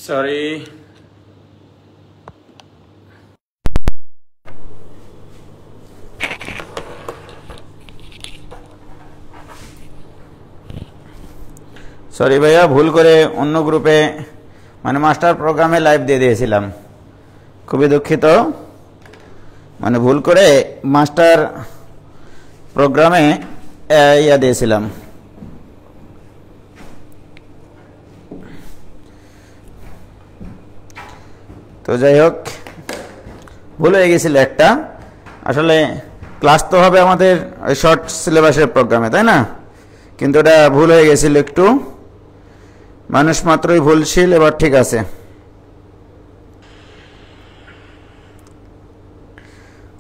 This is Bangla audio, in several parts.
সরি ভাইয়া, ভুল করে অন্য গ্রুপে মানে মাস্টার প্রোগ্রামে লাইভ দিয়ে দিয়েছিলাম, খুবই দুঃখিত। মানে ভুল করে মাস্টার প্রোগ্রামে ইয়া দিয়েছিলাম। তো যাই হোক, ভুল হয়ে গেছিল একটা। আসলে ক্লাস তো হবে আমাদের শর্ট সিলেবাসের প্রোগ্রামে, তাই না? কিন্তু এটা ভুল হয়ে গেছিল একটু, মানুষ মাত্রই ভুলশীল। এবার ঠিক আছে।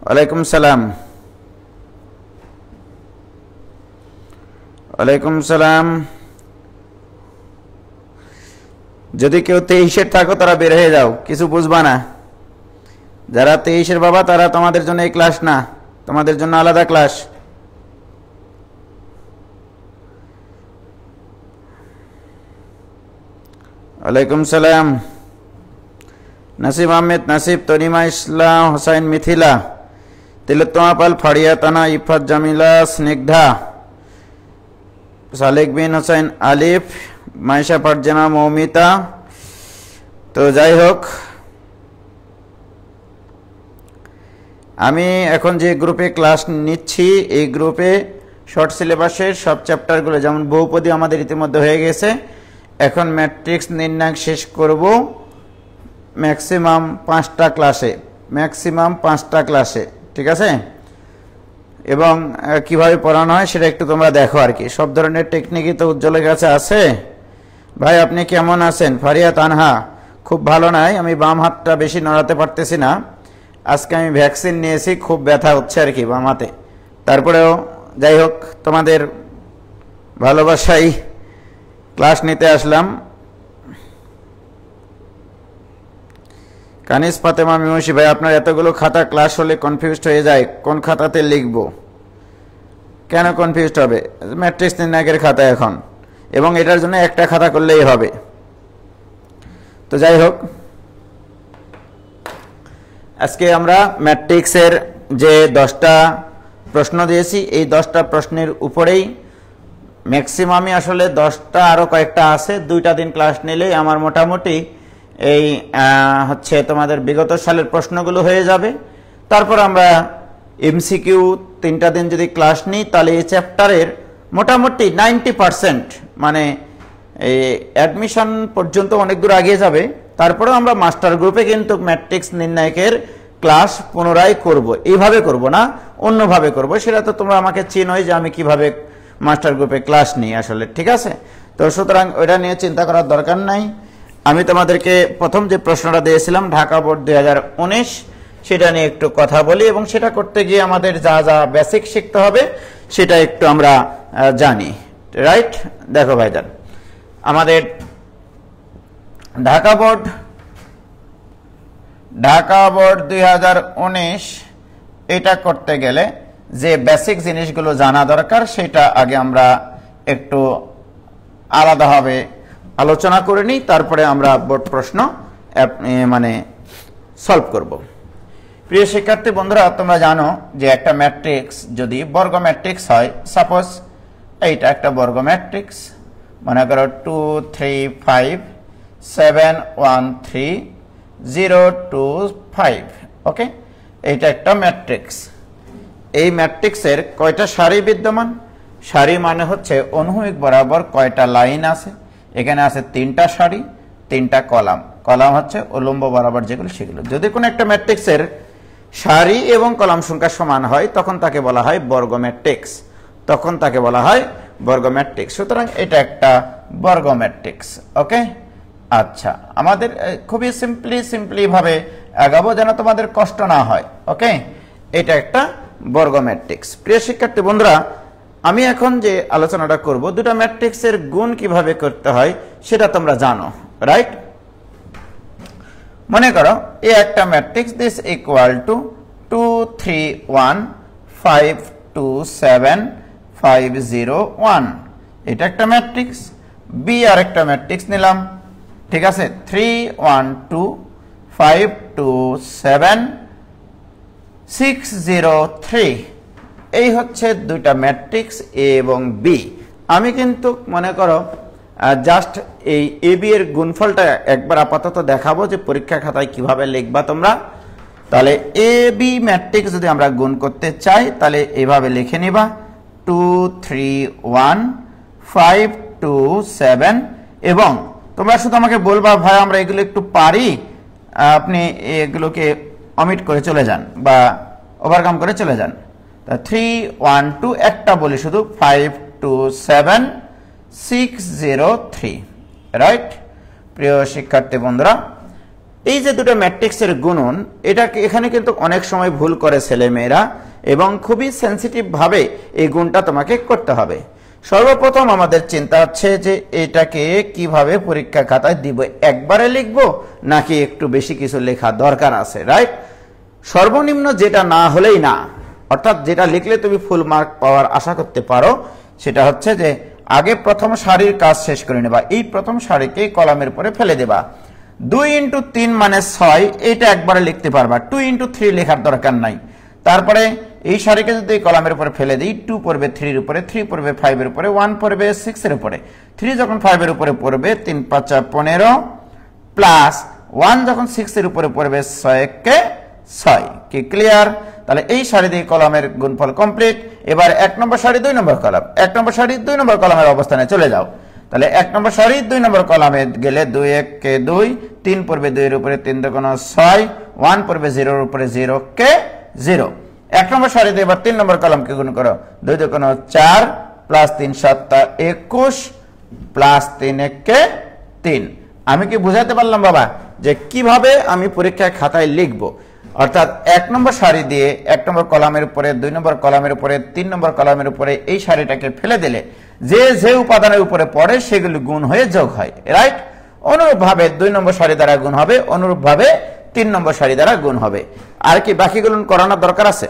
ওয়ালাইকুম সালাম। ওয়ালাইকুম সালাম। যদি কেউ 23-এর থাকো তারা বের হয়ে যাও, কিছু বুঝবা না। যারা 23-এর বাবা তারা তোমাদের জন্য এই ক্লাস না, তোমাদের জন্য আলাদা ক্লাস। ওয়ালাইকুম সালাম। নাসিব আহমেদ, নাসিব, তনিমা ইসলাম, হোসাইন, মিথিলা, তিলোত্তমা পাল, ফারিয়া তানা, ইফাত জামিলা, স্নিগ্ধা, সালেক বিন হোসাইন, আলিফ, মাইশা ফারজানা, মৌমিতা। তো যাই হোক, আমি এখন যে গ্রুপে ক্লাস নিচ্ছি এই গ্রুপে শর্ট সিলেবাসের সব চ্যাপ্টারগুলো, যেমন বহুপদী আমাদের ইতিমধ্যে হয়ে গেছে, এখন ম্যাট্রিক্স নির্ণয় শেষ করব ম্যাক্সিমাম 5টা ক্লাসে, ম্যাক্সিমাম 5টা ক্লাসে, ঠিক আছে? এবং কিভাবে পড়ানো হয় সেটা একটু তোমরা দেখো আর কি। সব ধরনের টেকনিকই তো উজ্জ্বলের কাছে আছে। ভাই আপনি কেমন আছেন? ফারিয়া তানহা, খুব ভালো নাই, আমি বাম হাতটা বেশি নড়াতে পারতেছি না। আজকে আমি ভ্যাকসিন নিয়েছি, খুব ব্যথা হচ্ছে আর কি বাম হাতে। তারপরেও যাই হোক, তোমাদের ভালোবাসাই ক্লাস নিতে আসলাম। কানিস ফাতেমা মিমসি, ভাই আপনার এতগুলো খাতা, ক্লাস হলে কনফিউজড হয়ে যায়, কোন খাতাতে লিখব? কেন কনফিউজড হবে? ম্যাট্রিক্স নির্ণায়কের খাতা এখন, এবং এটার জন্য একটা খাতা করলেই হবে। তো যাই হোক, আজকে আমরা ম্যাট্রিক্সের যে 10টা প্রশ্ন দিয়েছি, এই 10টা প্রশ্নের উপরেই ম্যাক্সিমামই আসলে 10টা, আরও কয়েকটা আছে। 2টা দিন ক্লাস নিলেই আমার মোটামুটি এই হচ্ছে তোমাদের বিগত সালের প্রশ্নগুলো হয়ে যাবে। তারপর আমরা এমসিকিউ 3টা দিন যদি ক্লাস নিই, তাহলে এই চ্যাপ্টারের মোটামুটি 90% মানে এই অ্যাডমিশন পর্যন্ত অনেক দূর এগিয়ে যাবে। তারপরেও আমরা মাস্টার গ্রুপে কিন্তু ম্যাট্রিক্স নির্ণায়কের ক্লাস পুনরায় করব। এইভাবে করব না, অন্যভাবে করব। সেটা তো তোমরা আমাকে চিনোই যে আমি কিভাবে মাস্টার গ্রুপে ক্লাস নিই আসলে, ঠিক আছে? তো সুতরাং ওইটা নিয়ে চিন্তা করার দরকার নাই। আমি তোমাদেরকে প্রথম যে প্রশ্নটা দিয়েছিলাম ঢাকা বোর্ড 2019, সেটা নিয়ে একটু কথা বলি, এবং সেটা করতে গিয়ে আমাদের যা যা বেসিক শিখতে হবে সেটা একটু আমরা জানি, রাইট? দেখো ভাইজান, আমাদের ঢাকা বোর্ড 2019 এটা করতে গেলে যে বেসিক জিনিসগুলো জানা দরকার সেটা আগে আমরা একটু আলাদাভাবে আলোচনা করে নিই, তারপরে আমরা বোর্ড প্রশ্ন মানে সলভ করব। প্রিয় শিক্ষার্থী বন্ধুরা, তোমরা জানো যে একটা ম্যাট্রিক্স যদি বর্গ ম্যাট্রিক্স হয়, সাপোজ এইটা একটা বর্গ ম্যাট্রিক্স, মনে করো 2 3 5 7 1 3 0 2 5, ওকে? এইটা একটা ম্যাট্রিক্স। এই ম্যাট্রিক্সের কয়টা সারি বিদ্যমান? সারি মানে হচ্ছে অনুভূমিক বরাবর কয়টা লাইন আছে। এখানে আছে 3টা সারি, 3টা কলাম। কলাম হচ্ছে উলম্ব বরাবর যেগুলো, সেগুলো। যদি কোনো একটা ম্যাট্রিক্সের সারি এবং কলাম সংখ্যা সমান হয়, তখন তাকে বলা হয় বর্গ ম্যাট্রিক্স, তখন তাকে বলা হয় বর্গ ম্যাট্রিক্স। সুতরাং এটা একটা বর্গ ম্যাট্রিক্স, ওকে? আচ্ছা, আমাদের খুবই সিম্পলি ভাবে আগাবো যেন তোমাদের কষ্ট না হয়, ওকে? এটা একটা বর্গ ম্যাট্রিক্স। প্রিয় শিক্ষার্থী বন্ধুরা, আমি এখন যে আলোচনাটা করব, দুটো ম্যাট্রিক্সের গুণ কিভাবে করতে হয় সেটা তোমরা জানো, রাইট? মনে করো এই একটা ম্যাট্রিক্স, দিস ইকুয়াল টু 2 3 1 5 2 7 5 0 1, এটা একটা ম্যাট্রিক্স। বি আর একটা ম্যাট্রিক্স নিলাম, ঠিক আছে 3 1 2 5 2 7 6 0 3 এই হচ্ছে দুইটা ম্যাট্রিক্স এ এবং বি। আমি কিন্তু মনে করো জাস্ট এই এ বি এর গুণফলটা একবার আপাতত দেখাবো যে পরীক্ষা খাতায় কিভাবে লিখবা তোমরা। তাহলে এ বি ম্যাট্রিক্স যদি আমরা গুণ করতে চাই তাহলে এইভাবে লিখে নিবা 2 3 1 5 2 7 এবং তোমরা শুধু আমাকে বলবা ভাই আমরা এগুলো একটু পারি, আপনি এগুলোকে অমিট করে চলে যান বা ওভারকাম করে চলে যান। 3 1 2 একটা বলি শুধু 5 2 7 6 0 3 রাইট। প্রিয় শিক্ষার্থী বন্ধুরা, এই যে দুটো ম্যাট্রিক্সের গুণন এটাকে এখানে কিন্তু অনেক সময় ভুল করে ছেলেমেয়েরা এবং খুবই সেন্সিটিভ ভাবে এই গুণটা তোমাকে করতে হবে। সর্বপ্রথম আমাদের চিন্তা হচ্ছে যে এটাকে কিভাবে পরীক্ষা খাতায় দিব, একবারে লিখবো নাকি একটু বেশি কিছু লেখা দরকার আছে, রাইট। সর্বনিম্ন যেটা না হলেই না, অর্থাৎ যেটা লিখলে তুমি ফুল মার্ক পাওয়ার আশা করতে পারো, সেটা হচ্ছে যে আগে প্রথম সারির কাজ শেষ করে নেবা। এই প্রথম সারিকে কলামের উপরে ফেলে দেবা। 2 × 3 মানে 6, এটা একবারে লিখতে পারবা। 2 × 3 লেখার দরকার নাই। তারপরে এই সারিকে যদি কলামের উপরে ফেলে দিই, 2 পড়বে 3 এর উপরে, 3 পড়বে 5 এর উপরে, 1 পড়বে 6 এর উপরে। 3 যখন 5 এর উপরে পড়বে 3 5 15 প্লাস 1 যখন 6 এর উপরে পড়বে 6 কে 6। কি ক্লিয়ার? তাহলে এই সারি দিয়ে কলামের গুণফল কমপ্লিট। এবার 1 নম্বর সারি 2 নম্বর কলাম, 1 নম্বর সারি 2 নম্বর কলামের অবস্থানে চলে যাও। তাহলে 1 নম্বর সারি 2 নম্বর কলামে গেলে 2 1 কে 2, 3 পড়বে 2 এর উপরে, 3 2 6, 1 পড়বে 0 এর উপরে, 0 কে 0। 1 নম্বর সারিতে এবার 3 নম্বর কলামকে গুণ করো। 2 2 4 প্লাস 3 7 21 প্লাস 3 1 কে 3। আমি কি বুঝাতে পারলাম বাবা যে কিভাবে আমি পরীক্ষায় খাতায় লিখব? অর্থাৎ 1 নম্বর সারি দিয়ে 1 নম্বর কলামের উপরে, 2 নম্বর কলামের উপরে, 3 নম্বর কলামের উপরে এই সারিটাকে ফেলে দিলে যে যে উপাদানের উপরে পড়ে সেগুলো গুণ হয়ে যোগ হয়, রাইট। অনুরূপভাবে 2 নম্বর সারি দ্বারা গুণ হবে, অনুরূপভাবে 3 নম্বর সারি দ্বারা গুণ হবে। আর কি বাকিগুলো করানোর দরকার আছে?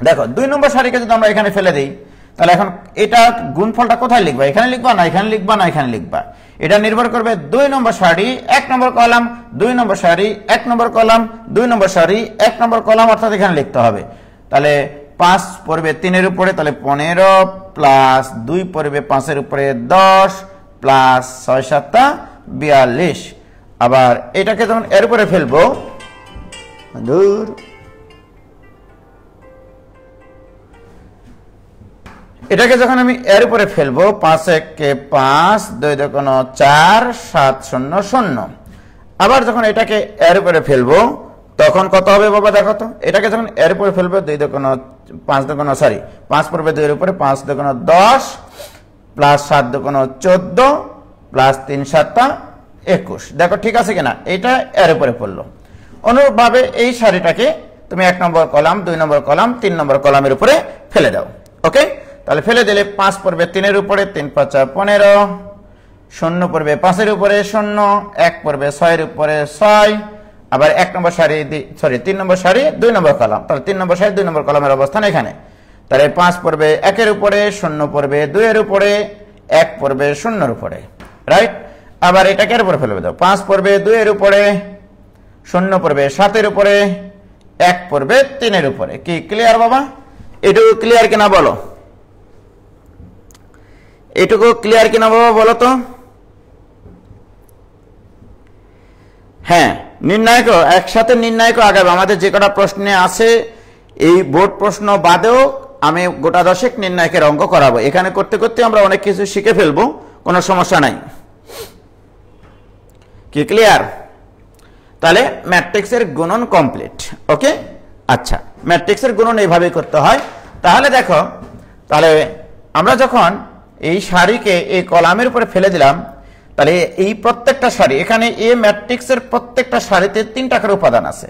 দেখো 2 নম্বর সারিকে যদি আমরা এখানে ফেলে দিই, তাহলে এখন এটা গুণফলটা কোথায় লিখবা? এখানে লিখবা না এখানে লিখবা না এখানে লিখবা? এটা নির্ভর করবে 2 নম্বর সারি 1 নম্বর কলাম, 2 নম্বর সারি 1 নম্বর কলাম, 2 নম্বর সারি 1 নম্বর কলাম, অর্থাৎ এখানে লিখতে হবে। তাহলে 5 পড়বে 3 এর উপরে, তাহলে 15 প্লাস 2 পড়বে 5 এর উপরে 10 প্লাস 6 7 42। আবার এটাকে যখন এর উপরে ফেলবো, দূর এটাকে যখন আমি এর উপরে ফেলবো 5 1 কে 5, 2 2 4 7 0 0। আবার যখন এটাকে এর উপরে ফেলবো তখন কত হবে বাবা? দেখো তো, এটাকে যখন এর উপরে ফেলবো 2 2 5 2 সরি 5 পড়বে 2 এর উপরে, 5 2 10 প্লাস 7 2 14 প্লাস 3 7 21। দেখো ঠিক আছে কিনা? এটা এর উপরে পড়লো। অনুরূপভাবে এই সারিটাকে তুমি 1 নম্বর কলাম, 2 নম্বর কলাম, 3 নম্বর কলামের উপরে ফেলে দাও। ওকে, তাহলে ফেলে দিলে 5 পড়বে 3 এর উপরে, 3 5 15, 0 পড়বে 5 এর উপরে 0, 1 পড়বে 6 এর উপরে 6। আবার 1 নম্বর সারি সরি 3 নম্বর সারি 2 নম্বর কলাম, তাহলে 3 নম্বর সারি 2 নম্বর কলামের অবস্থান এখানে। তাহলে 5 পড়বে 1 এর উপরে, 0 পড়বে 2 এর উপরে, 1 পড়বে 0 এর উপরে, রাইট। আবার এটাকে এর উপরে ফেলে দাও। 5 পড়বে 2 এর উপরে, 0 পড়বে 7 এর উপরে, 1 পড়বে 3 এর উপরে। কি ক্লিয়ার বাবা? এটুকু ক্লিয়ার কিনা বলো? এটুকু ক্লিয়ার কিনা বাবা বলো তো? হ্যাঁ, নির্ণায়ক একসাথে নির্ণায়ক আগাবে। আমাদের যে কটা প্রশ্নে আছে এই বোর্ড প্রশ্ন বাদেও আমি গোটা 10 নির্ণায়কের অঙ্ক করাবো। এখানে করতে করতে আমরা অনেক কিছু শিখে ফেলবো, কোনো সমস্যা নাই। কি ক্লিয়ার? তাহলে ম্যাট্রিক্সের গুণন কমপ্লিট। ওকে, আচ্ছা, ম্যাট্রিক্সের গুণন এইভাবেই করতে হয়। তাহলে দেখো, তাহলে আমরা যখন এই সারিকে এই কলামের উপরে ফেলে দিলাম, তাহলে এই প্রত্যেকটা সারি, এখানে এ ম্যাট্রিক্সের প্রত্যেকটা সারিতে 3টা করে উপাদান আছে।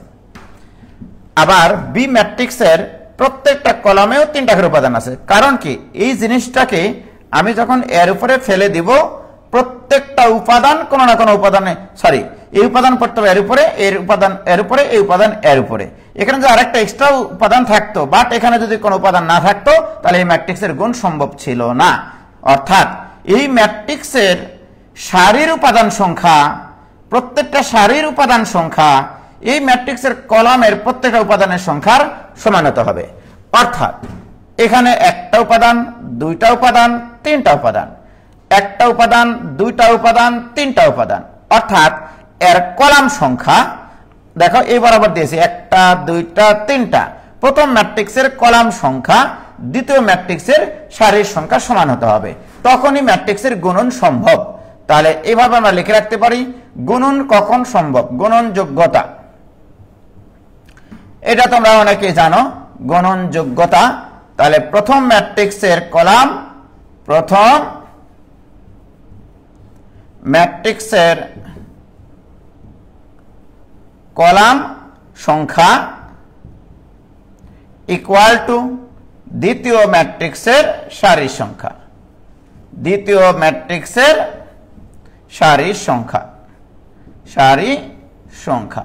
আবার বি ম্যাট্রিক্সের প্রত্যেকটা কলামেও 3টা করে উপাদান আছে। কারণ কি, এই জিনিসটাকে আমি যখন এর উপরে ফেলে দিব, প্রত্যেকটা উপাদান কোনো না কোনো উপাদানে, সরি এই উপাদান পড়তে হবে এর উপরে, এর উপাদান এর উপরে, এই উপাদান এর উপরে। এখানে যদি আরেকটা এক্সট্রা উপাদান থাকতো, বাট এখানে যদি কোনো উপাদান না থাকতো, তাহলে এই ম্যাট্রিক্সের গুণ সম্ভব ছিল না। অর্থাৎ এই ম্যাট্রিক্সের সারির উপাদান সংখ্যা, প্রত্যেকটা সারির উপাদান সংখ্যা এই ম্যাট্রিক্সের কলামের প্রত্যেকটা উপাদানের সংখ্যার সমান হতে হবে। অর্থাৎ এখানে একটা উপাদান, দুইটা উপাদান, তিনটা উপাদান, একটা উপাদান, দুইটা উপাদান, তিনটা উপাদান, অর্থাৎ এর কলাম সংখ্যা দেখো এই বরাবর দিয়েছি, একটা, দুইটা, তিনটা। প্রথম ম্যাট্রিক্সের কলাম সংখ্যা দ্বিতীয় ম্যাট্রিক্সের সারির সংখ্যা সমান হতে হবে, তখনই ম্যাট্রিক্সের গুণন সম্ভব। তাহলে এভাবে আমরা লিখে রাখতে পারি, গুণন কখন সম্ভব? গুণন যোগ্যতা, এটা তোমরা অনেকেই জানো, গুণন যোগ্যতা। তাহলে প্রথম ম্যাট্রিক্সের কলাম, প্রথম ম্যাট্রিক্সের কলাম সংখ্যা ইকুয়াল টু দ্বিতীয় ম্যাট্রিক্সের সারির সংখ্যা, দ্বিতীয় ম্যাট্রিক্সের সারির সংখ্যা, সারি সংখ্যা।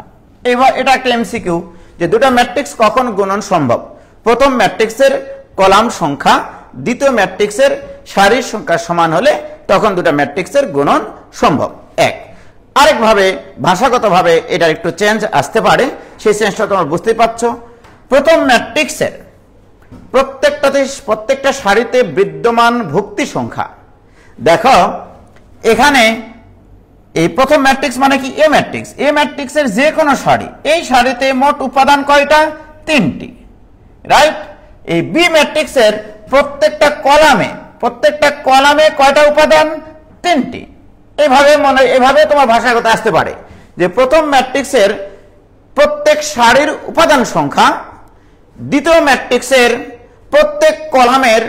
এবার এটা একটা এমসিকিউ যে দুটো ম্যাট্রিক্স কখন গুণন সম্ভব? প্রথম ম্যাট্রিক্সের কলাম সংখ্যা দ্বিতীয় ম্যাট্রিক্সের সারির সংখ্যা সমান হলে তখন দুটো ম্যাট্রিক্সের গুণন সম্ভব। এক। আরেকভাবে ভাষাগতভাবে এটা একটু চেঞ্জ আসতে পারে, সেই চেঞ্জটা তোমরা বুঝতে পারছো। প্রথম ম্যাট্রিক্সের প্রত্যেকটা সারিতে বিদ্যমান ভুক্তি সংখ্যা, দেখো এখানে এই প্রথম ম্যাট্রিক্স মানে কি? এ ম্যাট্রিক্স। এ ম্যাট্রিক্সের যে কোনো সারি, এই সারিতে মোট উপাদান কয়টা? তিনটি, রাইট? এই বি ম্যাট্রিক্সের প্রত্যেকটা কলামে কয়টা উপাদান? তিনটি। এভাবে তোমার ভাষাগত আসতে পারে যে প্রথম ম্যাট্রিক্সের প্রত্যেক সারির উপাদান সংখ্যা দ্বিতীয় ম্যাট্রিক্সের প্রত্যেক কলামের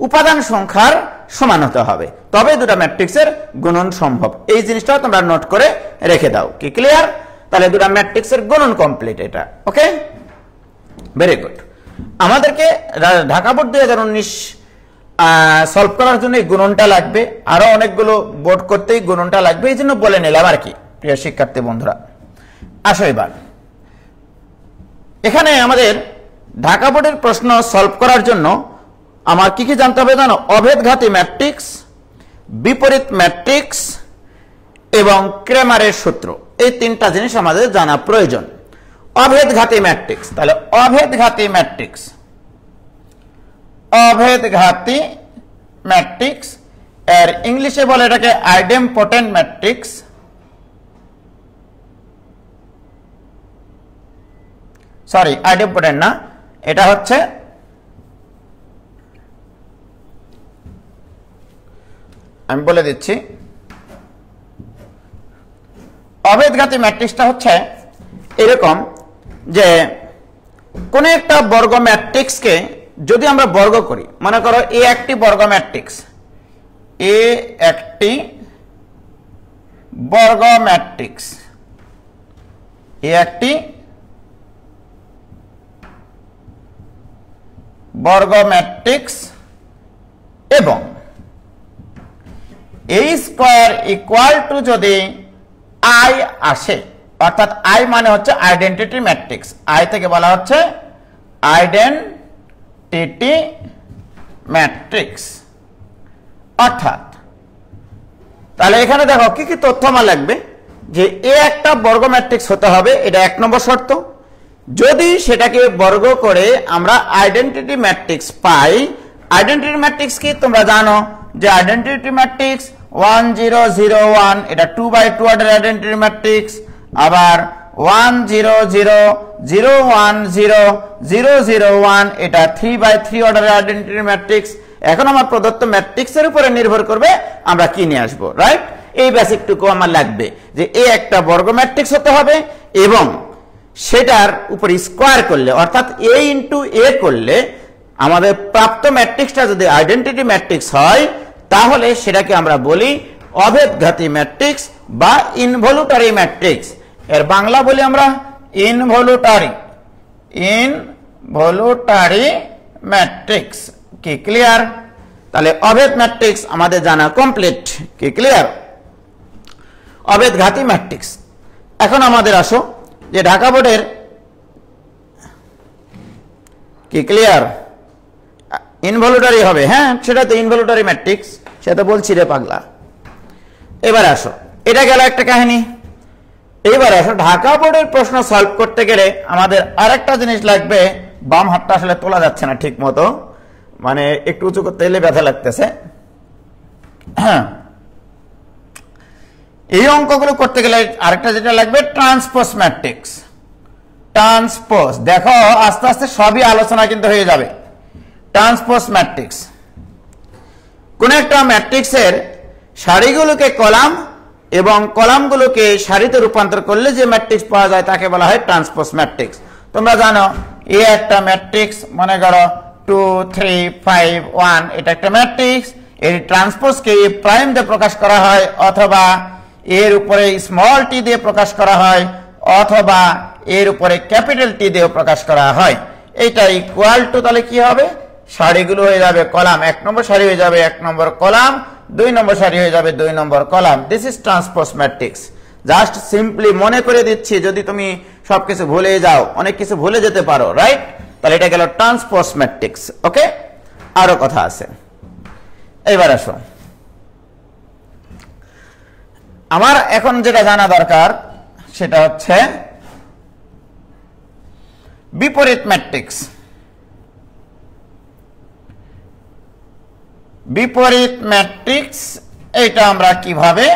উপাদান সংখ্যার সমান হতে হবে, তবে দুটো ম্যাট্রিক্সের গুণন সম্ভব। এই জিনিসটা তোমরা নোট করে রেখে দাও। কি ক্লিয়ার? তাহলে দুটো ম্যাট্রিক্সের গুণন কমপ্লিট এটা। ওকে, ভেরি গুড। আমাদেরকে ঢাকা বোর্ড 2019 সলভ করার জন্য এই গুণনটা লাগবে, আরো অনেকগুলো বোর্ড করতেই গুণনটা লাগবে, এই জন্য বলে নিলাম আর কি। প্রিয় শিক্ষার্থী বন্ধুরা, আসো এবার এখানে আমাদের ঢাকা বোর্ডের প্রশ্ন সলভ করার জন্য আমার কি কি জানতে হবে জানো? অভেদঘাতী ম্যাট্রিক্স, বিপরীত ম্যাট্রিক্স এবং ক্রেমারের সূত্র, এই তিনটা জিনিস আমাদের জানা প্রয়োজন। অভেদঘাতী ম্যাট্রিক্স, তাহলে অভেদঘাতী ম্যাট্রিক্স, অভেদঘাতী ম্যাট্রিক্স এর ইংলিশে বলে এটাকে আইডেমপোটেন্ট ম্যাট্রিক্স। সরি, আইডেমপোটেন্ট না, এটা হচ্ছে আমি বলে দিচ্ছি। অভেদঘাতী ম্যাট্রিক্সটা হচ্ছে এরকম যে কোন একটা বর্গ ম্যাট্রিক্সকে যদি আমরা বর্গ করি, মনে করো এ একটি বর্গ ম্যাট্রিক্স, এ একটি বর্গ ম্যাট্রিক্স, এ একটি বর্গ ম্যাট্রিক্স এবং এই স্কয়ার ইকুয়াল টু যদি আই আসে, অর্থাৎ আই মানে হচ্ছে আইডেন্টিটি ম্যাট্রিক্স, আই থেকে বলা হচ্ছে আইডেন্টিটি ম্যাট্রিক্স। অর্থাৎ তাহলে এখানে দেখো কি কি তথ্য আমার লাগবে, যে এ একটা বর্গ ম্যাট্রিক্স হতে হবে, এটা এক নম্বর শর্ত। যদি সেটাকে বর্গ করে আমরা আইডেন্টিটি ম্যাট্রিক্স পাই, আইডেন্টিটি ম্যাট্রিক্স কি তোমরা জানো যে আইডেন্টিটি ম্যাট্রিক্স 1 0 0 1 এটা 2x2 অর্ডার আইডেন্টিটি ম্যাট্রিক্স, আবার 1 0 0 0 1 0 0 0 1 এটা 3x3 অর্ডার আইডেন্টিটি ম্যাট্রিক্স। এখন আমার প্রদত্ত ম্যাট্রিক্সের উপরে নির্ভর করবে আমরা কি নিয়ে আসবো, রাইট? এই বেসিকটুকু আমার লাগবে যে এ একটা বর্গ ম্যাট্রিক্স হতে হবে এবং সেটার উপর স্কয়ার করলে অর্থাৎ a ইনটু a করলে আমাদের প্রাপ্ত ম্যাট্রিক্সটা যদি আইডেন্টিটি ম্যাট্রিক্স হয় তাহলে সেটাকে আমরা বলি অভেদঘাতী ম্যাট্রিক্স বা ইনভলিউটারি ম্যাট্রিক্স। এর বাংলা বলি আমরা ইনভলিউটারি ম্যাট্রিক্স। কি ক্লিয়ার? তাহলে অভেদ ম্যাট্রিক্স আমাদের জানা কমপ্লিট। কি ক্লিয়ার? অভেদঘাতী ম্যাট্রিক্স। এখন আমাদের আসো যে ঢাকা বোর্ডের কি ক্লিয়ার ইনভলিউটারি হবে, হ্যাঁ সেটা তো ইনভলিউটারি ম্যাট্রিক্স, সেটা বলছি রে পাগলা। এবার আসো, এটা গেল একটা কাহিনী। এবার আসো, ঢাকা বোর্ডের প্রশ্ন সলভ করতে গেলে আমাদের আরেকটা জিনিস লাগবে। বাম হাতটা আসলে তোলা যাচ্ছে না ঠিক মতো, মানে একটু উঁচু করতে গেলে ব্যথা লাগতেছে। হ্যাঁ, এই অঙ্কগুলো করতে গেলে আরেকটা যেটা লাগবে ট্রান্সপোজ ম্যাট্রিক্স। ট্রান্সপোজ, দেখো আস্তে আস্তে সবই আলোচনা কিন্তু হয়ে যাবে। ট্রান্সপোজ ম্যাট্রিক্স, কোন একটা ম্যাট্রিক্সের সারিগুলোকে কলাম এবং কলামগুলোকে সারিতে রূপান্তর করলে যে ম্যাট্রিক্স পাওয়া যায় তাকে বলা হয় ট্রান্সপোজ ম্যাট্রিক্স। তোমরা জানো এ একটা ম্যাট্রিক্স, মনে করো 2 3 5 1, এটা একটা ম্যাট্রিক্স। এর ট্রান্সপোজকে প্রাইম দিয়ে প্রকাশ করা হয়, অথবা এর উপরে স্মল টি দিয়ে প্রকাশ করা হয়, অথবা এর উপরে ক্যাপিটাল টি দিয়ে প্রকাশ করা হয়। এটা ইকুয়াল টু, তাহলে কি হবে, সারিগুলো হয়ে যাবে কলাম, 1 নম্বর সারি হয়ে যাবে 1 নম্বর কলাম, 2 নম্বর সারি হয়ে যাবে 2 number column. This is transpose matrix. Just simply মনে করে দিচ্ছি, যদি তুমি সবকিছু ভুলে যাও, অনেক কিছু ভুলে যেতে পারো, রাইট? তাহলে এটা গেল ট্রান্সপোজ ম্যাট্রিক্স। ওকে, আরো কথা আছে। এবার আসো, আমার এখন যেটা জানা দরকার সেটা হচ্ছে বিপরীত ম্যাট্রিক্স। বিপরীত ম্যাট্রিক্স এটা আমরা কিভাবে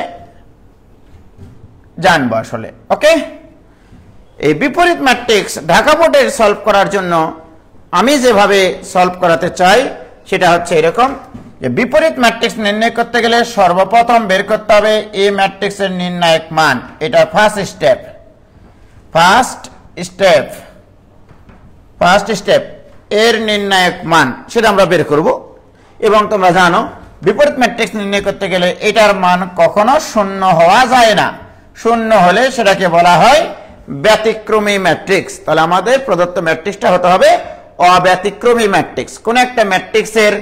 জানবো আসলে? ওকে, এই বিপরীত ম্যাট্রিক্স ঢাকা বোর্ডের সলভ করার জন্য আমি যেভাবে সলভ করাতে চাই সেটা হচ্ছে এরকম, যে বিপরীত ম্যাট্রিক্স নির্ণয় করতে গেলে সর্বপ্রথম বের করতে হবে এই ম্যাট্রিক্সের নির্ণায়ক মান। এটা ফার্স্ট স্টেপ এর নির্ণায়ক মান, সেটা আমরা বের করব। এবং তোমরা জানো বিপরীত ম্যাট্রিক্স নির্ণয় করতে গেলে এটার মান কখনো শূন্য হওয়া যায় না। শূন্য হলে সেটাকে বলা হয় ব্যতিক্রমী ম্যাট্রিক্স। তাহলে আমাদের প্রদত্ত ম্যাট্রিক্সটা হতে হবে অব্যতিক্রমী ম্যাট্রিক্স। কোন একটা ম্যাট্রিক্সের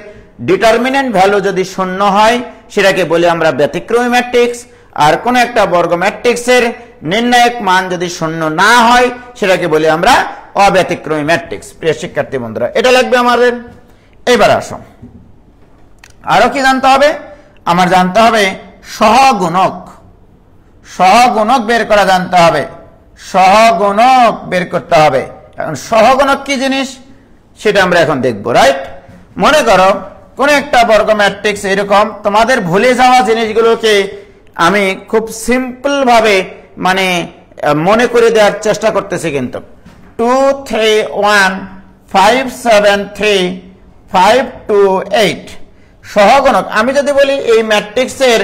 ডিটারমিনেন্ট ভ্যালু যদি শূন্য হয় সেটাকে বলি আমরা ব্যতিক্রমী ম্যাট্রিক্স, আর কোন একটা বর্গ ম্যাট্রিক্সের নির্ণায়ক মান যদি শূন্য না হয় সেটাকে বলি আমরা অব্যতিক্রমী ম্যাট্রিক্স। প্রিয় শিক্ষার্থী বন্ধুরা, এটা লাগবে আমাদের। এবার আসো, আরো কি জানতে হবে? আমার জানতে হবে সহগুণক। সহগুণক বের করা জানতে হবে, সহগুণক বের করতে হবে। এখন সহগুণক কি জিনিস সেটা আমরা এখন দেখব, রাইট? মনে করো কোন একটা বর্গ ম্যাট্রিক্স এরকম, তোমাদের ভুলে যাওয়া জিনিসগুলোকে আমি খুব সিম্পল ভাবে মানে মনে করে দেওয়ার চেষ্টা করতেছি। কিন্তু 2 3 1 5 7 3 5 2 8 সহগুণক। আমি যদি বলি এই ম্যাট্রিক্সের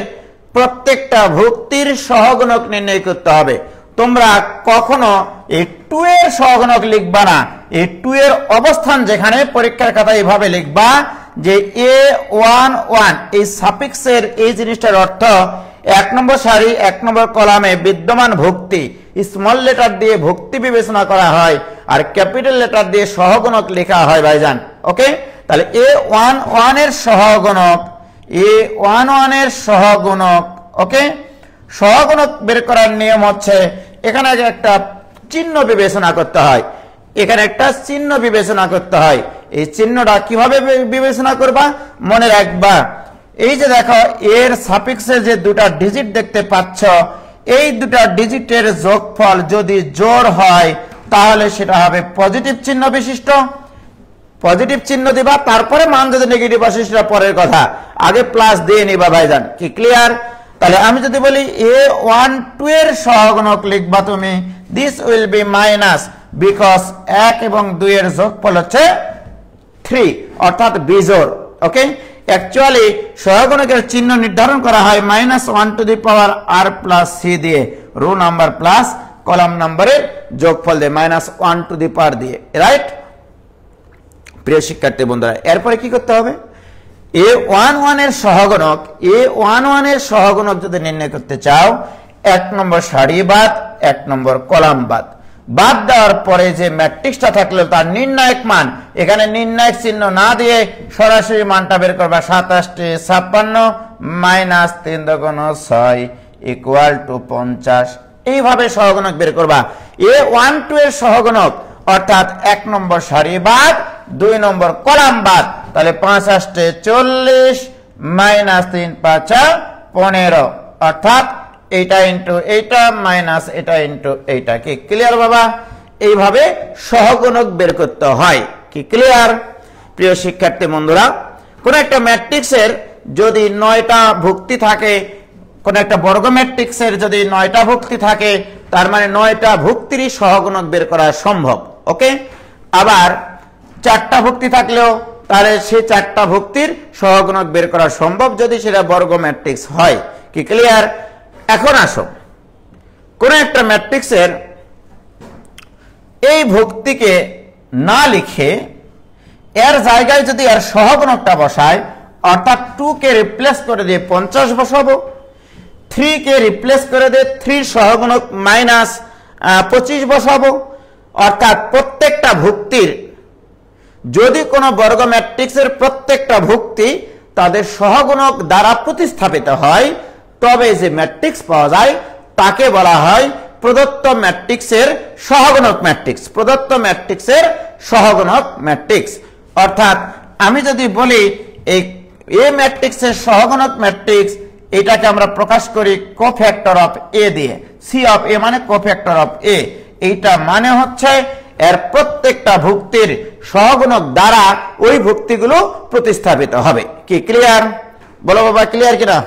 প্রত্যেকটা ভুক্তির সহগুণক নির্ণয় করতে হবে, তোমরা কখনো এই 2 এর সহগুণক লিখবা না। এই 2 এর অবস্থান যেখানে পরীক্ষার খাতায় এভাবে লিখবা যে A11, এই সাফিক্সের এই জিনিসটার অর্থ 1 নম্বর সারি 1 নম্বর কলামে বিদ্যমান ভুক্তি, স্মল লেটার দিয়ে ভুক্তি বিবেচনা করা হয়, আর ক্যাপিটাল লেটার দিয়ে সহগুণক লেখা হয় ভাইজান। ওকে, তাহলে A11 এর সহগুণক, A11 এর সহগুণক। ওকে, সহগুণক বের করার নিয়ম হচ্ছে এখানে একটা চিহ্ন বিবেচনা করতে হয়, এখানে একটা চিহ্ন বিবেচনা করতে হয়। এই চিহ্নটা কিভাবে বিবেচনা করবা মনে রাখবা, এই যে দেখো এর সাফিক্সে যে দুটা ডিজিট দেখতে পাচ্ছ, এই দুটা ডিজিটের যোগফল যদি জোড় হয় তাহলে সেটা হবে পজিটিভ চিহ্ন বিশিষ্ট। পজিটিভ চিহ্ন দিবা, তারপরে মান যদি নেগেটিভ আসে সেটা পরের কথা, আগে প্লাস দিয়ে নিবা ভাইজান। কি ক্লিয়ার? তাহলে আমি যদি বলি A12 এর সহগুণক লিখবা তুমি, this will be minus, because 1 এবং 2 এর যোগফল হচ্ছে 3, অর্থাৎ বিজোড়। ওকে, অ্যাকচুয়ালি সহগুণকের চিহ্ন নির্ধারণ করা হয় -1 to the power r plus c দিয়ে, রো নাম্বার প্লাস কলাম নাম্বারের যোগফল দিয়ে, -1 টু দি পাওয়ার দিয়ে, রাইট? প্রিয় শিক্ষার্থী বন্ধুরা, এরপরে কি করতে হবে? A11 এর সহগুণক, A11 এর সহগুণক যদি নির্ণয় করতে চাও, 1 নম্বর সারি বাদ 1 নম্বর কলাম বাদ, বাদ দেওয়ার পরে যে ম্যাট্রিক্সটা থাকলো তার নির্ণায়ক মান, এখানে নির্ণায়ক চিহ্ন না দিয়ে সরাসরি মানটা বের করবা, 27 56 মাইনাস 3 × 6 = 50। এইভাবে সহগুণক বের করবা। A12 এর সহগুণক অর্থাৎ 1 নম্বর সারি বাদ 2 নম্বর কলাম বাদ, তাহলে 5 × 8 = 40 মাইনাস 3 × 5 = 15। অর্থাৎ এইটা ইন্টু এইটা মাইনাস এটা ইন্টু এইটা। কি ক্লিয়ার বাবা? এইভাবে সহগুণক বের করতে হয়। কি ক্লিয়ার প্রিয় শিক্ষার্থী বন্ধুরা? কোন একটা ম্যাট্রিক্সের যদি 9টা ভুক্তি থাকে, কোন একটা বর্গ ম্যাট্রিক্সের যদি 9টা ভুক্তি থাকে, তার মানে 9টা ভুক্তিরই সহগুণক বের করা সম্ভব। ওকে, আবার 4টা ভুক্তি থাকলেও তাহলে সেই 4টা ভুক্তির সহগুণক বের করা সম্ভব যদি সেটা বর্গ ম্যাট্রিক্স হয়। কি ক্লিয়ার? এখন আসো, কোন একটা ম্যাট্রিক্সের এই ভুক্তিকে না লিখে এর জায়গায় যদি এর সহগুণকটা বসায়, অর্থাৎ 2 কে রিপ্লেস করে দিয়ে 50 বসাবো, 3 কে রিপ্লেস করে দিয়ে 3 সহগুণক মাইনাস 25 বসাবো, অর্থাৎ প্রত্যেকটা ভুক্তির যদি কোনো বর্গ ম্যাট্রিক্সের প্রত্যেকটা ভুক্তি তাদের সহগুণক দ্বারা প্রতিস্থাপিত হয়, তবে যে ম্যাট্রিক্স পাওয়া যায় তাকে বলা হয় প্রদত্ত ম্যাট্রিক্সের সহগুণক ম্যাট্রিক্স। প্রদত্ত ম্যাট্রিক্সের সহগুণক ম্যাট্রিক্স অর্থাৎ আমি যদি বলি এই এ ম্যাট্রিক্সের সহগুণক ম্যাট্রিক্স, এটাকে আমরা প্রকাশ করি কোফ্যাক্টর অফ এ দিয়ে। সি অফ এ মানে কোফ্যাক্টর অফ এ। এইটা মানে হচ্ছে এর প্রত্যেকটা ভুক্তির সহগুণক দ্বারা ওই ভুক্তিগুলো প্রতিস্থাপিত হবে। কি ক্লিয়ার? বলো বাবা, ক্লিয়ার কিনা?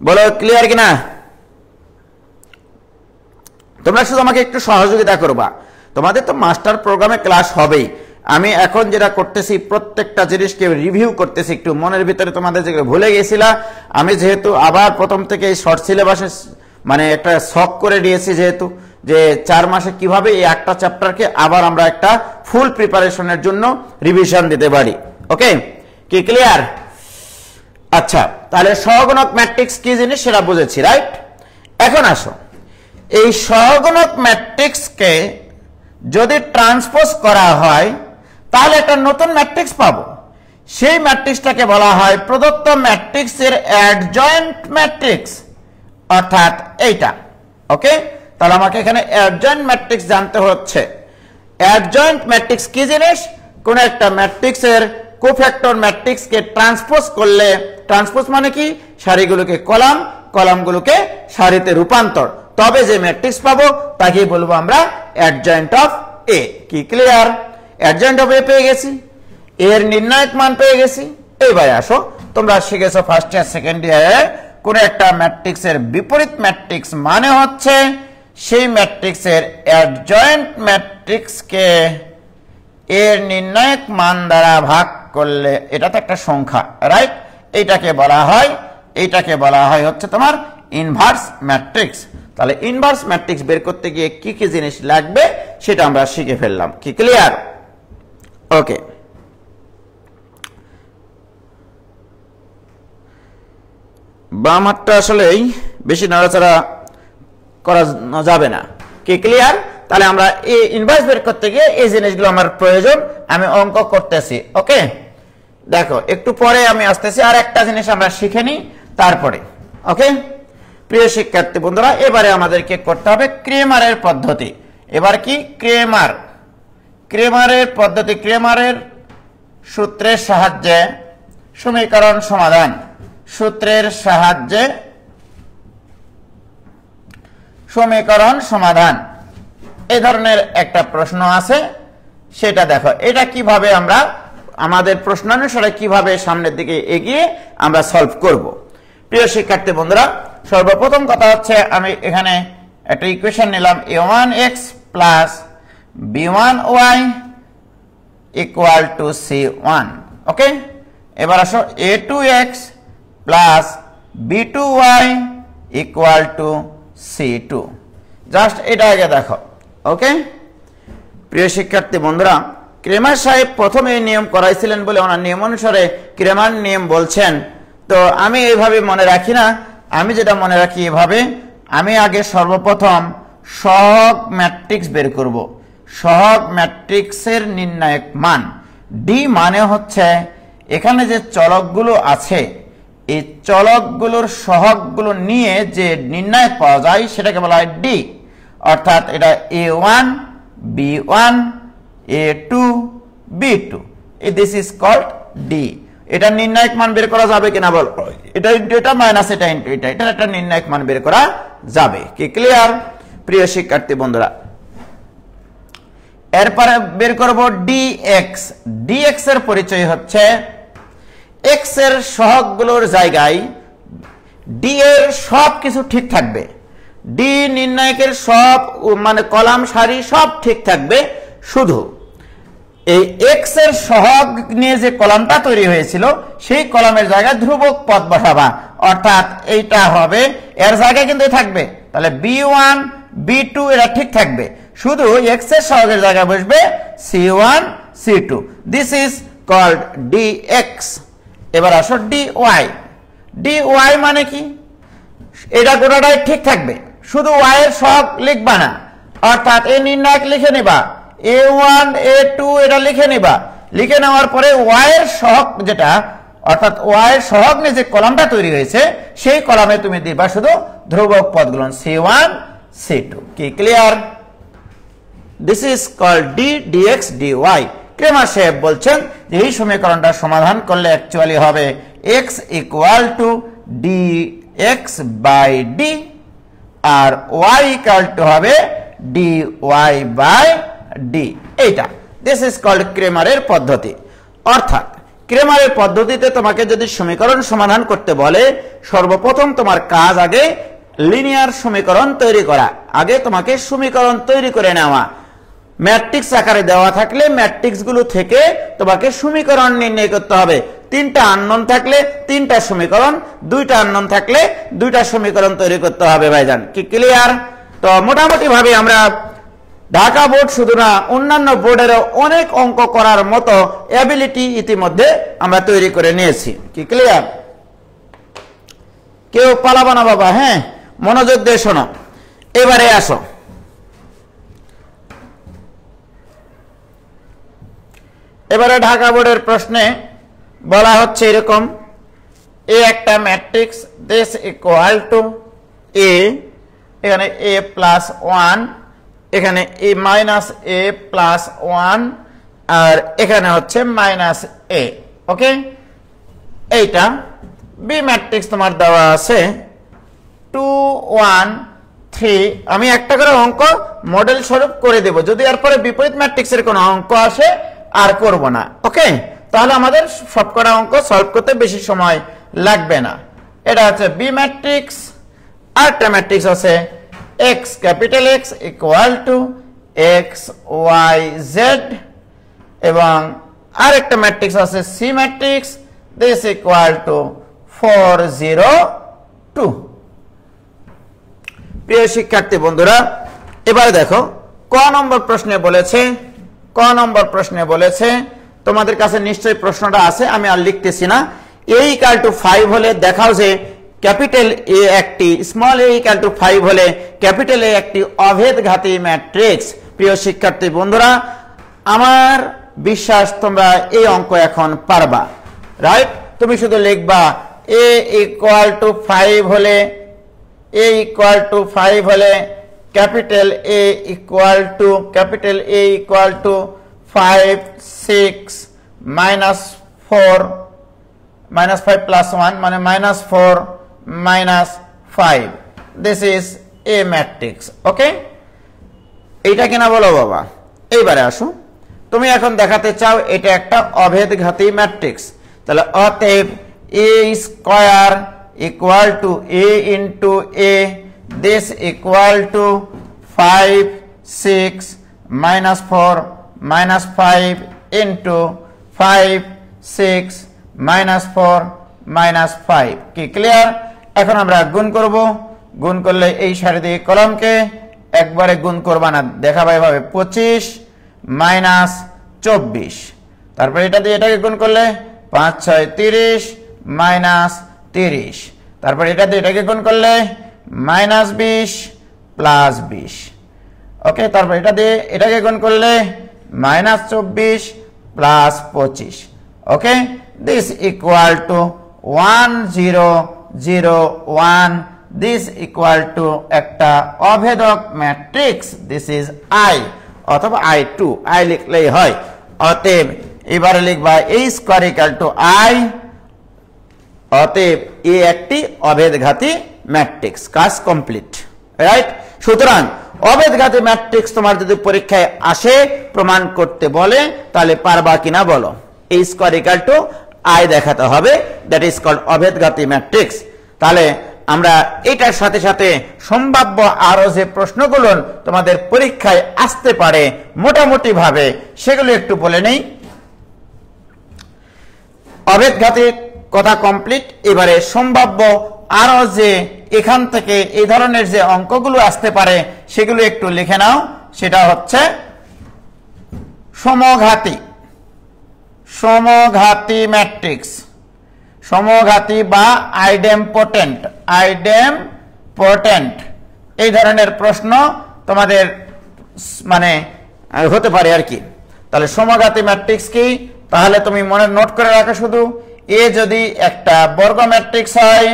বলো ক্লিয়ার কিনা? তোমরা শুধু আমাকে একটু সহযোগিতা করবা। তোমাদের তো মাস্টার প্রোগ্রামে ক্লাস হবেই। আমি এখন যেটা করতেছি প্রত্যেকটা জিনিসকে রিভিউ করতেছি, একটু মনের ভিতরে তোমাদের যেগুলো ভুলে গেছিলা আমি যেহেতু আবার প্রথম থেকে এই শর্ট সিলেবাসে মানে একটা শক করে দিয়েছি, যেহেতু যে 4 মাসে কিভাবে এই একটা চ্যাপ্টারকে আবার আমরা একটা ফুল প্রিপারেশনের জন্য রিভিশন দিতে পারি। ওকে, কি ক্লিয়ার? আচ্ছা, তাহলে সহগুণক ম্যাট্রিক্স কি জিনিস সেটা বুঝেছি, রাইট? এখন আসো, এই সহগুণক ম্যাট্রিক্সকে যদি ট্রান্সপোজ করা হয় তাহলে একটা নতুন ম্যাট্রিক্স পাবো। সেই ম্যাট্রিক্সটাকে বলা হয় প্রদত্ত ম্যাট্রিক্সের অ্যাডজয়েন্ট ম্যাট্রিক্স, অর্থাৎ এইটা। ওকে, তাহলে আমাকে এখানে অ্যাডজয়েন্ট ম্যাট্রিক্স জানতে হচ্ছে। অ্যাডজয়েন্ট ম্যাট্রিক্স কি জিনিস? কোন একটা ম্যাট্রিক্সের কোফ্যাক্টর ম্যাট্রিক্সকে ট্রান্সপোজ করলে, ট্রান্সপোজ মানে কি? সারিগুলোকে কলাম, কলামগুলোকে সারিতে রূপান্তর, তবে যে ম্যাট্রিক্স পাবো তাকেই বলবো আমরা অ্যাডজয়েন্ট অফ এ। কি ক্লিয়ার? অ্যাডজয়েন্ট অফ এ পেয়ে গেছি, এর নির্ণায়ক মান পেয়ে গেছি। এইবার আসো, তোমরা শিখেছো ফার্স্ট ইয়ার সেকেন্ড ইয়ারে কোন একটা ম্যাট্রিক্সের বিপরীত ম্যাট্রিক্স মানে হচ্ছে সেই ম্যাট্রিক্সের অ্যাডজয়েন্ট ম্যাট্রিক্সকে এর নির্ণায়ক মান দ্বারা ভাগ করলে, এটা তো একটা সংখ্যা, রাইট? এইটাকে বলা হয় হচ্ছে তোমার ইনভার্স ম্যাট্রিক্স। তাহলে ইনভার্স ম্যাট্রিক্স বের করতে গিয়ে কি কি জিনিস লাগবে সেটা আমরা শিখে ফেললাম। কি ক্লিয়ার? ওকে, বাম হাতটা আসলেই বেশি নাড়াচাড়া করা যাবে না। কি ক্লিয়ার? তাহলে আমরা এই ইনভার্স বের করতে গিয়ে এই জিনিসগুলো আমার প্রয়োজন, আমি অঙ্ক করতেছি। ওকে, দেখো একটু পরে আমি আসতেছি, আর একটা জিনিস আমরা শিখে নিই তারপরে। ওকে প্রিয় শিক্ষার্থী বন্ধুরা, এবারে আমাদেরকে করতে হবে ক্রেমারের পদ্ধতি। এবার কি? ক্রেমারের পদ্ধতি, ক্রেমারের সূত্রের সাহায্যে সমীকরণ সমাধান। সূত্রের সাহায্যে সমীকরণ সমাধান, এই ধরনের একটা প্রশ্ন আছে, সেটা দেখো এটা কিভাবে আমরা আমাদের প্রশ্নানুসারে কিভাবে সামনের দিকে এগিয়ে আমরা সলভ করব। প্রিয় শিক্ষার্থী বন্ধুরা, সর্বপ্রথম কথা হচ্ছে আমি এখানে একটা ইকুয়েশন নিলাম a1x plus b1y equal to c1। ওকে, এবার আসো a2x plus b2y equal to c2। Just এটা আগে দেখো। ওকে প্রিয় শিক্ষার্থী বন্ধুরা, ক্রেমার সাহেব প্রথমে এই নিয়ম করাইছিলেন বলে ওনার নিয়ম অনুসারে ক্রেমার নিয়ম বলছেন, তো আমি এইভাবে মনে রাখি না। আমি যেটা মনে রাখি এভাবে, আমি আগে সর্বপ্রথম সহগ ম্যাট্রিক্স বের করব। সহগ ম্যাট্রিক্সের নির্ণায়ক মান ডি মানে হচ্ছে এখানে যে চলকগুলো আছে এই চলকগুলোর সহগগুলো নিয়ে যে নির্ণায়ক পাওয়া যায় সেটাকে বলা হয় ডি। অর্থাৎ এটা a1 b1 a2 b2, this is called D. এটা নির্ণায়ক মান বের করা যাবে কিনা বল, এটা ইনটু এটা মাইনাস এটা ইনটু এটা, এটা একটা নির্ণায়ক মান বের করা যাবে। কি ক্লিয়ার প্রিয় শিক্ষার্থী বন্ধুরা? এরপরে বের করব ডিএক্স। ডিএক্স এর পরিচয় হচ্ছে এক্স এর সহগগুলোর জায়গায় ডি এর সব কিছু ঠিক থাকবে। ডি নির্ণায়কের সব মানে কলাম সারি সব ঠিক থাকবে, শুধু এই এক্স এর সহগ নিয়ে যে কলামটা তৈরি হয়েছিল সেই কলামের জায়গায় ধ্রুবক পদ বসাবা, অর্থাৎ এইটা হবে এর জায়গায় কিন্তু থাকবে, তাহলে b1 b2 এটা ঠিক থাকবে, শুধু এক্স এর সহগের জায়গায় বসবে c1 c2। This is called dx। এবার আসো dy। dy মানে কি? এটা গোটাটাই ঠিক থাকবে, শুধু y এর সহগ লিখবা না, অর্থাৎ এই নির্ণায়ক লিখে নিবা a1 a2 এটা লিখে নিবা, লিখে নেওয়ার পরে y এর সহগ যেটা অর্থাৎ y এর সহগ নিয়ে যে কলামটা তৈরি হয়েছে সেই কলামে তুমি দিবা শুধু ধ্রুবক পদগুলো c1 c2। কি clear? This is called d dx dy। Cramer সাহেব বলছেন যে এই সমীকরণটা সমাধান করলে অ্যাকচুয়ালি হবে x equal to dx by d আর y ইকুয়াল টু হবে dy বাই d। এইটা দিস ইজ কল্ড ক্রেমারের পদ্ধতি। অর্থাৎ ক্রেমারের পদ্ধতিতে তোমাকে যদি সমীকরণ সমাধান করতে বলে সর্বপ্রথম তোমার কাজ আগে লিনিয়ার সমীকরণ তৈরি করা, আগে তোমাকে সমীকরণ তৈরি করে নেওয়া। ম্যাট্রিক্স আকারে দেওয়া থাকলে ম্যাট্রিক্স গুলো থেকে তোমাকে সমীকরণ নির্ণয় করতে হবে। তিনটা আননোন থাকলে তিনটা সমীকরণ, দুইটা আননোন থাকলে দুইটা সমীকরণ তৈরি করতে হবে ভাইজান। কি ক্লিয়ার? তো মোটামুটি ভাবে আমরা ঢাকা বোর্ড শুধু না অন্যান্য বোর্ডেরও অনেক অঙ্ক করার মতো অ্যাবিলিটি ইতিমধ্যে আমরা তৈরি করে নিয়েছি। কি ক্লিয়ার? কেউ পালাবো না বাবা, হ্যাঁ মনোযোগ দিয়ে শোনো। এবারে আসো, এবারে ঢাকা বোর্ডের প্রশ্নে বলা হচ্ছে এরকম, এ একটা ম্যাট্রিক্স দিস ইকুয়াল টু এ, এখানে এ প্লাস 1, এখানে এ মাইনাস এ প্লাস 1 আর এখানে হচ্ছে মাইনাস এ। ওকে, এইটা বি ম্যাট্রিক্স তোমার দেওয়া আছে 2 1 3। আমি একটা করে অঙ্ক মডেল স্বরূপ করে দেব, যদি এরপরে বিপরীত ম্যাট্রিক্সের কোনো অঙ্ক আসে আর করব না। ওকে, তাহলে আমাদের সবকটা অঙ্ক সলভ করতে বেশি সময় লাগবে না। এটা হচ্ছে বি ম্যাট্রিক্স, আর একটা ম্যাট্রিক্স আছে x capital X equal to x y z, এবং আরেকটা ম্যাট্রিক্স আছে C matrix this equal to 4 0 2। প্রিয় শিক্ষার্থী বন্ধুরা, এবারে দেখো ক নম্বর প্রশ্নে বলেছে, তোমাদের কাছে নিশ্চয়ই প্রশ্নটা আছে, আমি আর লিখতেছি না। a ইকুয়াল টু 5 হলে দেখাও যে ক্যাপিটাল এ একটি স্মল এ ইকুয়াল টু 5 হলে ক্যাপিটাল এ একটি অভেদঘাতী ম্যাট্রিক্স। প্রিয় শিক্ষার্থী বন্ধুরা, আমার বিশ্বাস তোমরা এই অঙ্ক এখন পারবা, রাইট? তুমি শুধু লিখবা a ইকুয়াল টু 5 হলে capital A equal to 5 6 minus 4 minus 5 plus 1 মানে minus 4 minus 5। This is a matrix. Okay, এইটা কিনা বলো বাবা। এইবারে আসো, তুমি এখন দেখাতে চাও এটা একটা অভেদঘাতী ম্যাট্রিক্স, তাহলে অতএব A square equal to A into A, this equal to 5 6 minus 4 minus 5 into 5 6 minus 4 minus 5। কি ক্লিয়ার? এখন আমরা গুণ করব, গুণ করলে এই সারি দিয়ে কলমকে একবারে গুণ করবা না, দেখাবা এভাবে 25 মাইনাস 24, তারপর এটা দিয়ে এটাকে গুণ করলে 5 6 30 মাইনাস 30, তারপর এটা দিয়ে এটাকে গুণ করলে মাইনাস 20 প্লাস 20। ওকে, তারপর এটা দিয়ে এটাকে গুণ করলে minus 24 plus 25। Okay, this equal to 1 0 0 1, this equal to একটা অভেদক ম্যাট্রিক্স, this is I অথবা I2, I লিখলেই হয়। অতএব এবারে লিখবা a square equal two I অতএব এ একটি অভেদঘাতী ম্যাট্রিক্স। কাজ কমপ্লিট, রাইট? সুতরাং অভেদঘাতী ম্যাট্রিক্স তোমার যদি পরীক্ষায় আসে প্রমাণ করতে বলে তাহলে পারবা কিনা বলো। a square equal two i দেখাতে হবে, দ্যাট ইজ কল্ড অভেদঘাতী ম্যাট্রিক্স। তাহলে আমরা এটার সাথে সাথে সম্ভাব্য আরো যে প্রশ্নগুলো তোমাদের পরীক্ষায় আসতে পারে মোটামুটি ভাবে সেগুলো একটু বলে নেই। অভেদঘাতী কথা কমপ্লিট। এবারে সম্ভাব্য আরো যে এখান থেকে এই ধরনের যে অঙ্কগুলো আসতে পারে সেগুলো একটু লিখে নাও। সেটা হচ্ছে সমঘাতী, সমঘাতী ম্যাট্রিক্স, সমঘাতী বা আইডেমপোটেন্ট, আইডেমপোটেন্ট এই ধরনের প্রশ্ন তোমাদের মানে হতে পারে আর কি। তাহলে সমঘাতী ম্যাট্রিক্স কি? তাহলে তুমি মনে নোট করে রাখো শুধু, এ যদি একটা বর্গ ম্যাট্রিক্স হয়,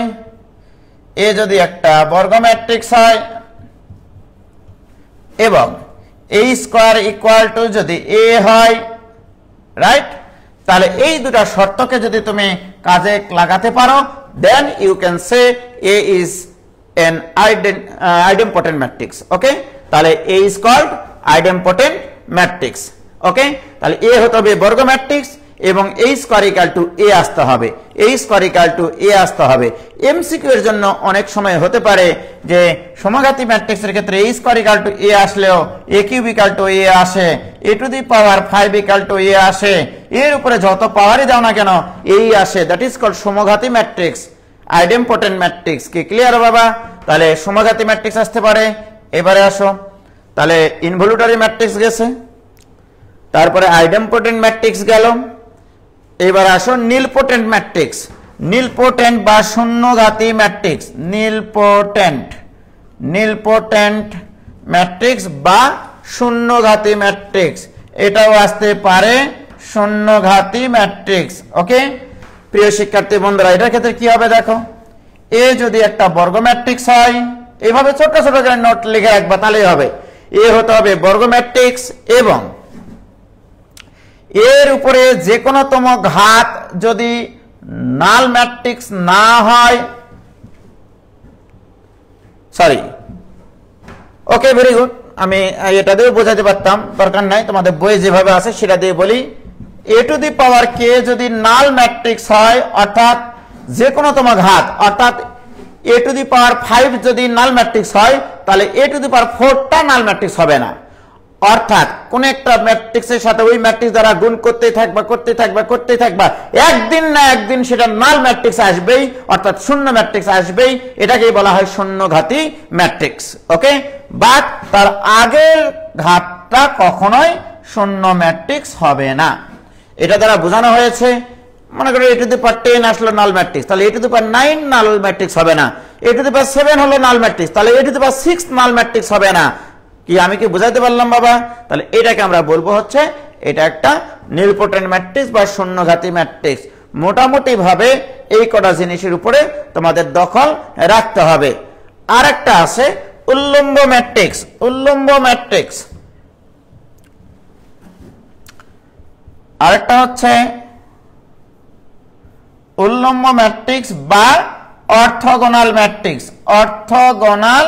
এ যদি একটা বর্গ ম্যাট্রিক্স হয় এবং a স্কয়ার ইকুয়াল টু যদি a হয়, রাইট? তাহলে এই দুটো শর্তকে যদি তুমি কাজে লাগাতে পারো then you can say a is an idempotent matrix, okay? তাহলে a is called idempotent matrix, okay? তাহলে a হতে হবে বর্গ ম্যাট্রিক্স এবং a square equal two a আসতে হবে, a square equal two a আসতে হবে। এমসিকিউ এর জন্য অনেক সময় হতে পারে যে সমঘাতী ম্যাট্রিক্সের ক্ষেত্রে a square equal two a আসলেও a cube equal to a আসে, a to the power 5 equal to a আসে, এর উপরে যত পাওয়ারই দাও না কেন এই আসে, দ্যাট ইজ কল্ড সমঘাতী ম্যাট্রিক্স, আইডেমপোটেন্ট ম্যাট্রিক্স। কি ক্লিয়ার বাবা? তাহলে সমঘাতী ম্যাট্রিক্স আসতে পারে। এবারে আসো, তাহলে ইনভলিউটারি ম্যাট্রিক্স গেছে, তারপরে আইডেমপোটেন্ট ম্যাট্রিক্স গেল। এবার আসো নীলপোটেন্ট ম্যাট্রিক্স, নীলপোটেন্ট বা শূন্যঘাতী ম্যাট্রিক্স, নীলপোটেন্ট, নীলপোটেন্ট ম্যাট্রিক্স বা শূন্যঘাতী ম্যাট্রিক্স এটাও আসতে পারে, শূন্যঘাতী ম্যাট্রিক্স, ওকে? প্রিয় শিক্ষার্থী বন্ধুরা, এটার ক্ষেত্রে কি হবে দেখো, এ যদি একটা বর্গ ম্যাট্রিক্স হয়, এইভাবে ছোট ছোট করে নোট লিখে রাখবা তাহলেই হবে। এ হতে হবে বর্গ ম্যাট্রিক্স এবং এর উপরে যে কোনো তম ঘাত যদি নাল ম্যাট্রিক্স না হয়, সরি, ওকে, ভেরি গুড। আমি এটা দিয়ে বোঝাতে পারতাম, দরকার নাই, তোমাদের বইয়ে যেভাবে আছে সেটা দিয়ে বলি। এ টু দি পাওয়ার কে যদি নাল ম্যাট্রিক্স হয়, অর্থাৎ যে কোনো তম ঘাত, অর্থাৎ এ টু দি পাওয়ার 5 যদি নাল ম্যাট্রিক্স হয় তাহলে এ টু দি পাওয়ার 4টা নাল ম্যাট্রিক্স হবে না। অর্থাৎ কোন একটা ম্যাট্রিক্সের সাথে ওই ম্যাট্রিক্স দ্বারা গুণ করতে থাকবা, একদিন না একদিন সেটা নাল ম্যাট্রিক্স আসবেই, অর্থাৎ শূন্য ম্যাট্রিক্স আসবেই। এটাকেই বলা হয় শূন্যঘাতী ম্যাট্রিক্স, ওকে? বাট তার আগের ঘাতটা কখনোই শূন্য ম্যাট্রিক্স হবে না। এটা দ্বারা বোঝানো হয়েছে, মনে করো এ টু দি পাওয়ার 10 আসলো নাল ম্যাট্রিক্স, তাহলে এ to the power 9 null matrix হবে না। এ টু দি পাওয়ার 7 হলো নাল ম্যাট্রিক্স, তাহলে এ to the power 6 null matrix হবে না। কি আমি কি বুঝাইতে পারলাম বাবা? তাহলে এটাকে আমরা বলবো হচ্ছে এটা একটা নীলপোটেন্ট ম্যাট্রিক্স বা শূন্যঘাতী ম্যাট্রিক্স। মোটামুটি ভাবে এই কটা জিনিসের উপরে তোমাদের দখল রাখতে হবে। আর একটা আছে উল্লম্ব ম্যাট্রিক্স, উল্লম্ব ম্যাট্রিক্স। আরেকটা হচ্ছে উল্লম্ব ম্যাট্রিক্স বা orthogonal matrix, orthogonal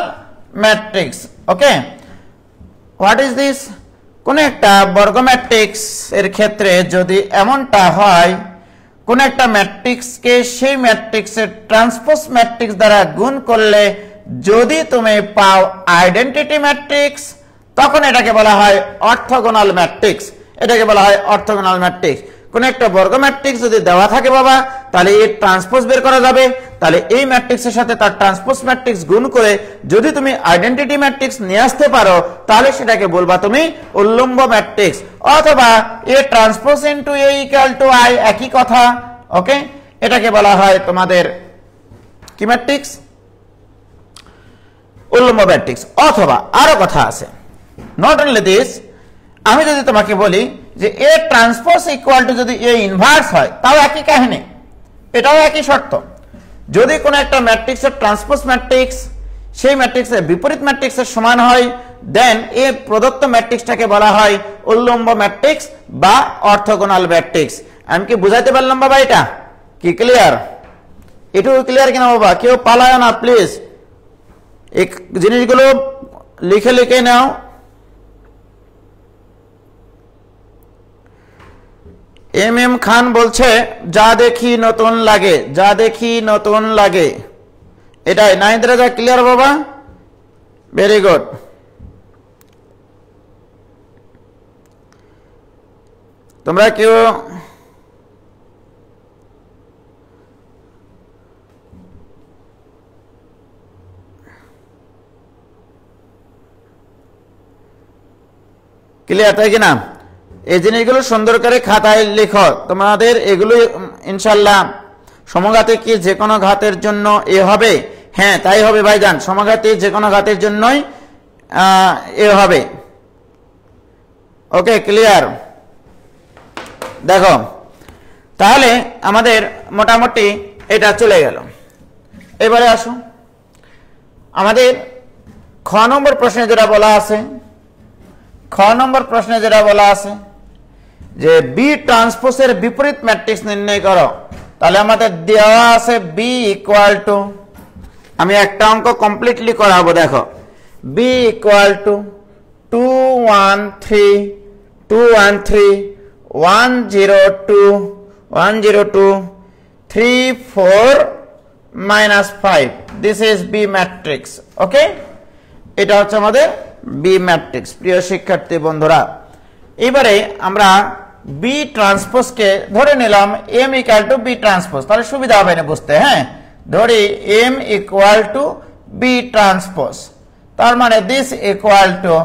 matrix, okay? What is this? কোন একটা বর্গ ম্যাট্রিক্স এর ক্ষেত্রে যদি এমনটা হয়, কোন একটা ম্যাট্রিক্সকে সেই ম্যাট্রিক্সের ট্রান্সপোজ ম্যাট্রিক্স দ্বারা গুণ করলে যদি তুমি পাও আইডেন্টিটি ম্যাট্রিক্স, তখন এটাকে বলা হয় অর্থগোনাল ম্যাট্রিক্স, এটাকে বলা হয় অর্থগোনাল ম্যাট্রিক্স। কোন একটা বর্গ ম্যাট্রিক্স যদি দেওয়া থাকে বাবা, তাহলে এর ট্রান্সপোজ বের করা যাবে, তাহলে এই ম্যাট্রিক্সের সাথে তার ট্রান্সপোজ ম্যাট্রিক্স গুণ করে যদি তুমি আইডেন্টিটি ম্যাট্রিক্স নিয়ে আসতে পারো তাহলে সেটাকে বলবা তুমি উল্লম্ব ম্যাট্রিক্স, অথবা এ transpose into a equal two I, একই কথা, ওকে? এটাকে বলা হয় তোমাদের কি ম্যাট্রিক্স? উল্লম্ব ম্যাট্রিক্স। অথবা আরো কথা আছে, নট অনলি দিস, আমি যদি তোমাকে বলি যে এ ট্রান্সপোজ ইকুয়াল টু যদি এ ইনভার্স হয়, তাও একই কাহিনী, এটাও একই শর্ত। যদি কোনো একটা ম্যাট্রিক্সের ট্রান্সপোজ ম্যাট্রিক্স সেই ম্যাট্রিক্সের বিপরীত ম্যাট্রিক্সের সমান হয়, দেন এ প্রদত্ত ম্যাট্রিক্সটাকে বলা হয় উল্লম্ব ম্যাট্রিক্স বা অর্থগোনাল ম্যাট্রিক্স। আমি কি বুঝাইতে পারলাম বাবা? এটা কি ক্লিয়ার? এটুকু ক্লিয়ার কিনা বাবা? কেউ পালায় না প্লিজ, এই জিনিসগুলো লিখে লিখে নাও। এম খান বলছে যা দেখি নতুন লাগে, যা দেখি নতুন লাগে, এটাই। নাহিদ রাজা ক্লিয়ার বাবা? Very good. তোমরা কেউ ক্লিয়ার, তাই কিনা? এই জিনিসগুলো সুন্দর করে খাতায় লিখো। তোমাদের এগুলো ইনশাল্লাহ সমঘাতে কি যে কোনো ঘাতের জন্য এ হবে? হ্যাঁ তাই হবে ভাইজান, সমঘাতে যে কোনো ঘাতের জন্যই এ হবে। Okay clear? দেখো তাহলে আমাদের মোটামুটি এটা চলে গেল। এবারে আসো আমাদের খ নম্বর প্রশ্নে যেটা বলা আছে, খ নম্বর প্রশ্নে যেটা বলা আছে যে বি ট্রান্সপোজের বিপরীত ম্যাট্রিক্স নির্ণয় করো। তাহলে আমাদের দেওয়া আছে বি ইকুয়াল টু, আমি একটা অঙ্ক কমপ্লিটলি করাবো। দেখো B equal to 2 1 3 2 1 3 1 0 2 1 0 2 3 4 -5, this is B matrix. ওকে, এটা হচ্ছে আমাদের বি ম্যাট্রিক্স। প্রিয় শিক্ষার্থী বন্ধুরা, এবারে আমরা বি ট্রান্সপোজকে ধরে নিলাম M equal to B transpose, তাহলে সুবিধা হবে না বুঝতে। হ্যাঁ, ধরি M equal to B transpose, তার মানে দিস ইকুয়াল টু,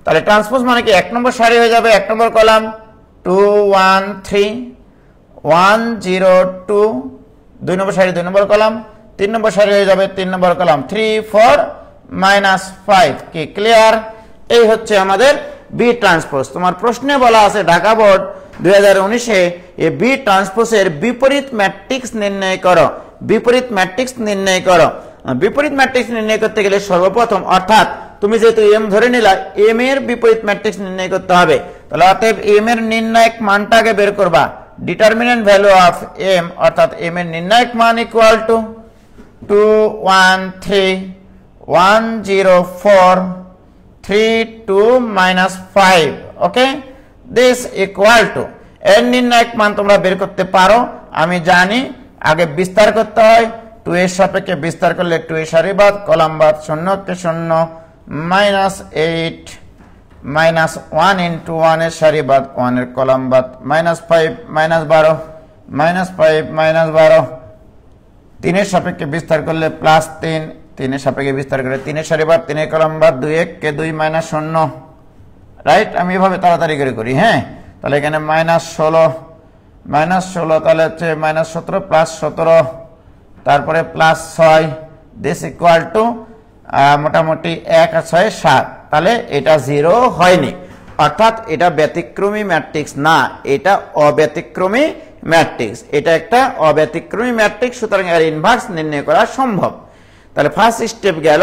তাহলে ট্রান্সপোজ মানে কি এক নম্বর সারি হয়ে যাবে, এক নম্বর কলাম 2 1 3 1 0 2, দুই নম্বর সারি দুই নম্বর কলাম, তিন নম্বর সারি হয়ে যাবে তিন নম্বর কলাম 3 4 -5। কি ক্লিয়ার? এই হচ্ছে আমাদের বি ট্রান্সপোজ। তোমার প্রশ্নে বলা আছে ঢাকা বোর্ড 2019-এ এই বি ট্রান্সপোজের বিপরীত ম্যাট্রিক্স নির্ণয় করো, বিপরীত ম্যাট্রিক্স নির্ণয় করো। বিপরীত ম্যাট্রিক্স নির্ণয় করতে গেলে সর্বপ্রথম, অর্থাৎ তুমি যেহেতু এম ধরে নিলা, এম এর বিপরীত ম্যাট্রিক্স নির্ণয় করতে হবে। তাহলে অতএব এম এর নির্ণায়ক মানটাকে বের করবা, ডিটারমিনেন্ট ভ্যালু অফ এম, অর্থাৎ এম এর নির্ণায়ক মান equal to 2 1 3 1 0 4 3 2 -5। Okay, this equal two, এর নির্ণায়ক মান তোমরা বের করতে পারো, আমি জানি। আগে বিস্তার করতে হয়, 2 এর সাপেক্ষে বিস্তার করলে 2 এর সারি বাদ, কলাম বাদ, 0 কে 0 -8 -1 ইন্টু 1 এর সারি বাদ, 1 এর কলাম বাদ, -5 -12 -5 -12, 3 এর সাপেক্ষে বিস্তার করলে +3, 3 এর সাপেক্ষে বিস্তার করে 3 এর সারি বাদ, 3 এর কলাম বাদ, 2 1 কে 2 -0, রাইট? আমি এভাবে তাড়াতাড়ি করে করি। হ্যাঁ, তাহলে এখানে -16 তাহলে হচ্ছে -17 +17, তারপরে +6, দিস ইকুয়াল টু মোটামুটি 1 আর 6 7। তাহলে এটা 0 হয়নি, অর্থাৎ এটা ব্যতিক্রমী ম্যাট্রিক্স না, এটা অব্যতিক্রমী ম্যাট্রিক্স। এটা একটা অব্যতিক্রমী ম্যাট্রিক্স, সুতরাং এর ইনভার্স নির্ণয় করা সম্ভব। তাহলে ফার্স্ট স্টেপ গেল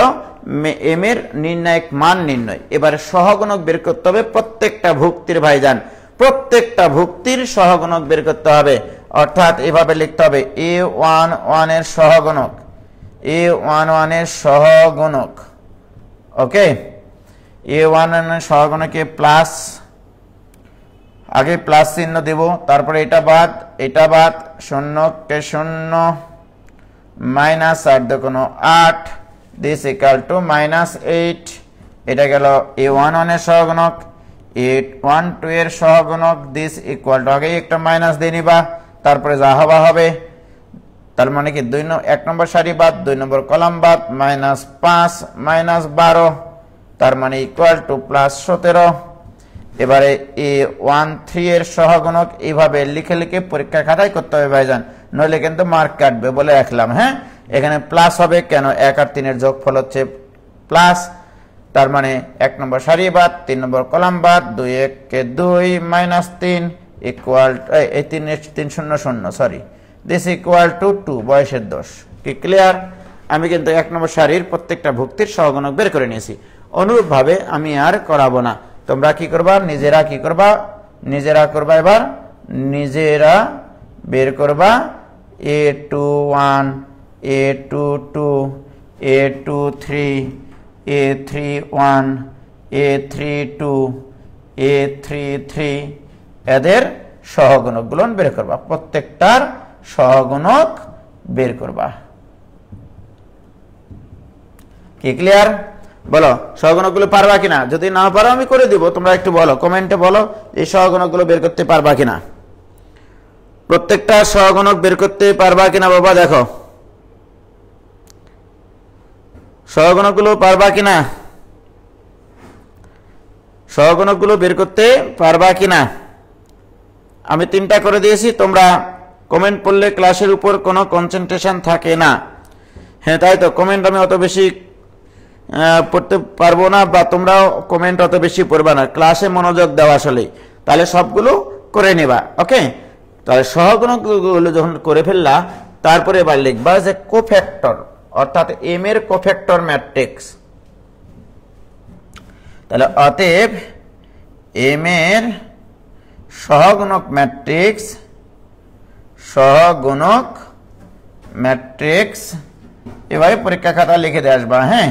এম এর নির্ণায়ক মান নির্ণয়। এবারে সহগুণক বের করতে হবে প্রত্যেকটা ভুক্তির, ভাইজান প্রত্যেকটা ভুক্তির সহগুণক বের করতে হবে। অর্থাৎ এভাবে লিখতে হবে a11 এর সহগুণক, a11 এর সহগুণক। ওকে, a11 এর সহগুণকে প্লাস, আগে প্লাস চিহ্ন দেব, তারপরে এটা বাদ 0 কে 0 -8 দেখুন 8, দিস ইকুয়াল টু -8। এটা গেল a11 এর সহগুণক। a12 এর সহগুণক, দিস ইকুয়াল টু, আগে একটা মাইনাস দিয়ে নিবা, তারপরে যা হবা হবে। তার মানে কি 1 নম্বর সারি বাদ, 2 নম্বর কলাম বাদ, -5 -12, তার মানে ইকুয়াল টু +17। এবারে a13 এর সহগুণক এইভাবে লিখে লিখে পরীক্ষা খাতায় করতে হবে ভাইজান, নইলে কিন্তু মার্ক কাটবে বলে রাখলাম। হ্যাঁ, এখানে প্লাস হবে কেন, 1 আর 3 এর যোগফল হচ্ছে প্লাস, তার মানে 1 নম্বর সারি বাদ, 3 নম্বর কলাম বাদ, 2 1 কে 2 -3 ইকুয়াল, এই 3 0 0, সরি, দিস ইকুয়াল টু 2, বয়সের দোষ। কি ক্লিয়ার? আমি কিন্তু 1 নম্বর সারির প্রত্যেকটা ভুক্তির সহগুণক বের করে নিয়েছি। অনুরূপভাবে আমি আর করাবো না, তোমরা কি করবা, নিজেরা কি করবা, নিজেরা করবা, এবার নিজেরা বের করবা A21 A22 A23 A31 A32 A33 এদের সহগুণকগুলো বের করবা, প্রত্যেকটার সহগুণক বের করবা। কি ক্লিয়ার? বলো সহগুণকগুলো পারবা কিনা? যদি না পারো আমি করে দিব, তোমরা একটু বলো, কমেন্টে বলো এই সহগুণকগুলো বের করতে পারবা কিনা, প্রত্যেকটা সহগুণক বের করতে পারবা কিনা বাবা? দেখো সহগুণকগুলো পারবা কিনা, সহগুণকগুলো বের করতে পারবা কিনা? আমি 3টা করে দিয়েছি, তোমরা কমেন্ট পড়লে ক্লাসের উপর কোনো কনসেন্ট্রেশন থাকে না। হ্যাঁ তাই তো, কমেন্ট আমি অত বেশি পড়তে পারবো না, বা তোমরাও কমেন্ট অত বেশি পড়বা না, ক্লাসে মনোযোগ দেওয়া আসলে, তাহলে সবগুলো করে নেবা। ওকে, তাহলে সহগুণকগুলো যখন করে ফেললা, তারপরে এবার লিখবা যে কোফ্যাক্টর, অর্থাৎ এম এর কোফ্যাক্টর ম্যাট্রিক্স। তাহলে অতএব এম এর সহগুণক ম্যাট্রিক্স, সহগুণক ম্যাট্রিক্স এভাবে পরীক্ষা খাতা লিখে দিয়ে আসবা। হ্যাঁ,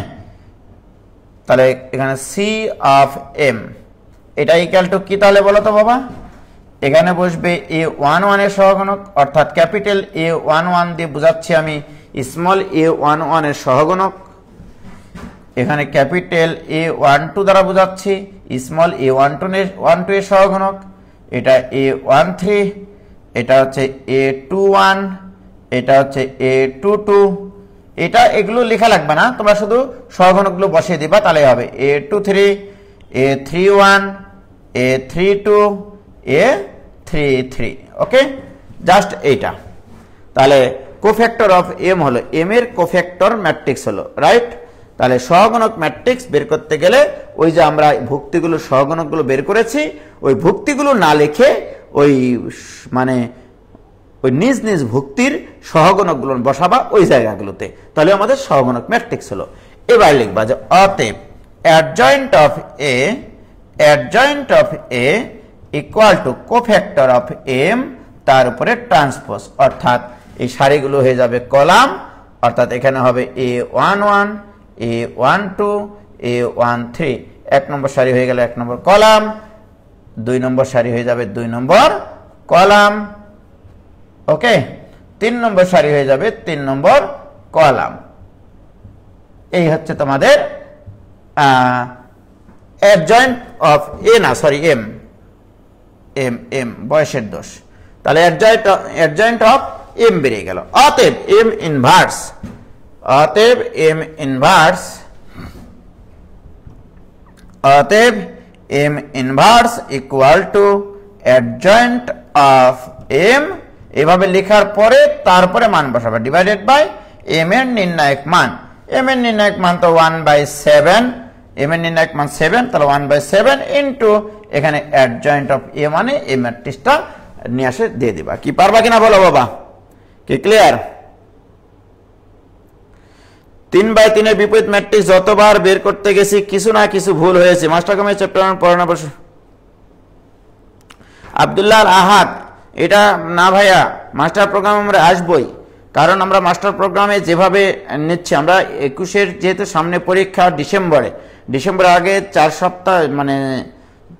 তাহলে এখানে সি অফ এম এটা ইকুয়াল টু কি তাহলে বলো তো বাবা? এখানে বসবে A11 এর সহগুণক, অর্থাৎ ক্যাপিটাল A11 দিয়ে বোঝাচ্ছি আমি স্মল a11 এর সহগুণক, এখানে ক্যাপিটাল A12 দ্বারা বোঝাচ্ছি স্মল a12 এর সহগুণক, এটা A13, এটা হচ্ছে A21, এটা হচ্ছে A22, এটা এগুলো লেখা লাগবে না, তোমরা শুধু সহগুণকগুলো বসিয়ে দিবা তাহলে হবে A23, A31, A32, A33। ওকে, জাস্ট এইটা। তাহলে কোফ্যাক্টর অফ এম হলো, এম এর কোফ্যাক্টর ম্যাট্রিক্স হলো, রাইট? তাহলে সহগুণক ম্যাট্রিক্স বের করতে গেলে ওই যে আমরা ভুক্তিগুলো সহগুণকগুলো বের করেছি, ওই ভুক্তিগুলো না লিখে ওই মানে ওই নিজ নিজ ভুক্তির সহগুণকগুলো বসাবা ওই জায়গাগুলোতে, তাহলে আমাদের সহগুণক ম্যাট্রিক্স হলো। এবার লিখবা যে অতএব adjoint of A equal to cofactor of M, তার উপরে ট্রান্সপোজ, অর্থাৎ এই সারিগুলো হয়ে যাবে কলাম, অর্থাৎ এখানে হবে A11 A12 A13, 1 নম্বর সারি হয়ে গেল 1 নম্বর কলাম, 2 নম্বর সারি হয়ে যাবে 2 নম্বর কলাম, ওকে, 3 নম্বর সারি হয়ে যাবে 3 নম্বর কলাম। এই হচ্ছে তোমাদের অ্যাডজয়েন্ট অফ এ, না সরি এম, এম এম বয়সের দোষ, তাহলে অ্যাডজয়েন্ট অফ এম বেরিয়ে গেল। অতএব এম ইনভার্স, অতএব এম ইনভার্স, অতএব M inverse equal to adjoint of M, এভাবে লেখার পরে তারপরে মান বসাবে, ডিভাইডেড বাই এম এর নির্ণায়ক মান। এম এর নির্ণায়ক মান তো 1/7, এম এর নির্ণায়ক মান 7, তাহলে 1/7 ইন্টু এখানে অ্যাডজয়েন্ট অফ এ মানে এই ম্যাট্রিক্সটা নিয়ে আসে দিয়ে দিবা। কি পারবা কিনা বলো বাবা? কি ক্লিয়ার? 3/3 এর বিপরীত ম্যাট্রিক্স যতবার বের করতে গেছি কিছু না কিছু ভুল হয়েছে। মাস্টার কমে চ্যাপ্টার পড়ানো বসে আব্দুল্লাহ আহাদ, এটা না ভাইয়া, মাস্টার প্রোগ্রাম আমরা আসবই, কারণ আমরা মাস্টার প্রোগ্রামে যেভাবে নিচ্ছি, আমরা 21-এর যেহেতু সামনে পরীক্ষা ডিসেম্বরের আগে 4 সপ্তাহ মানে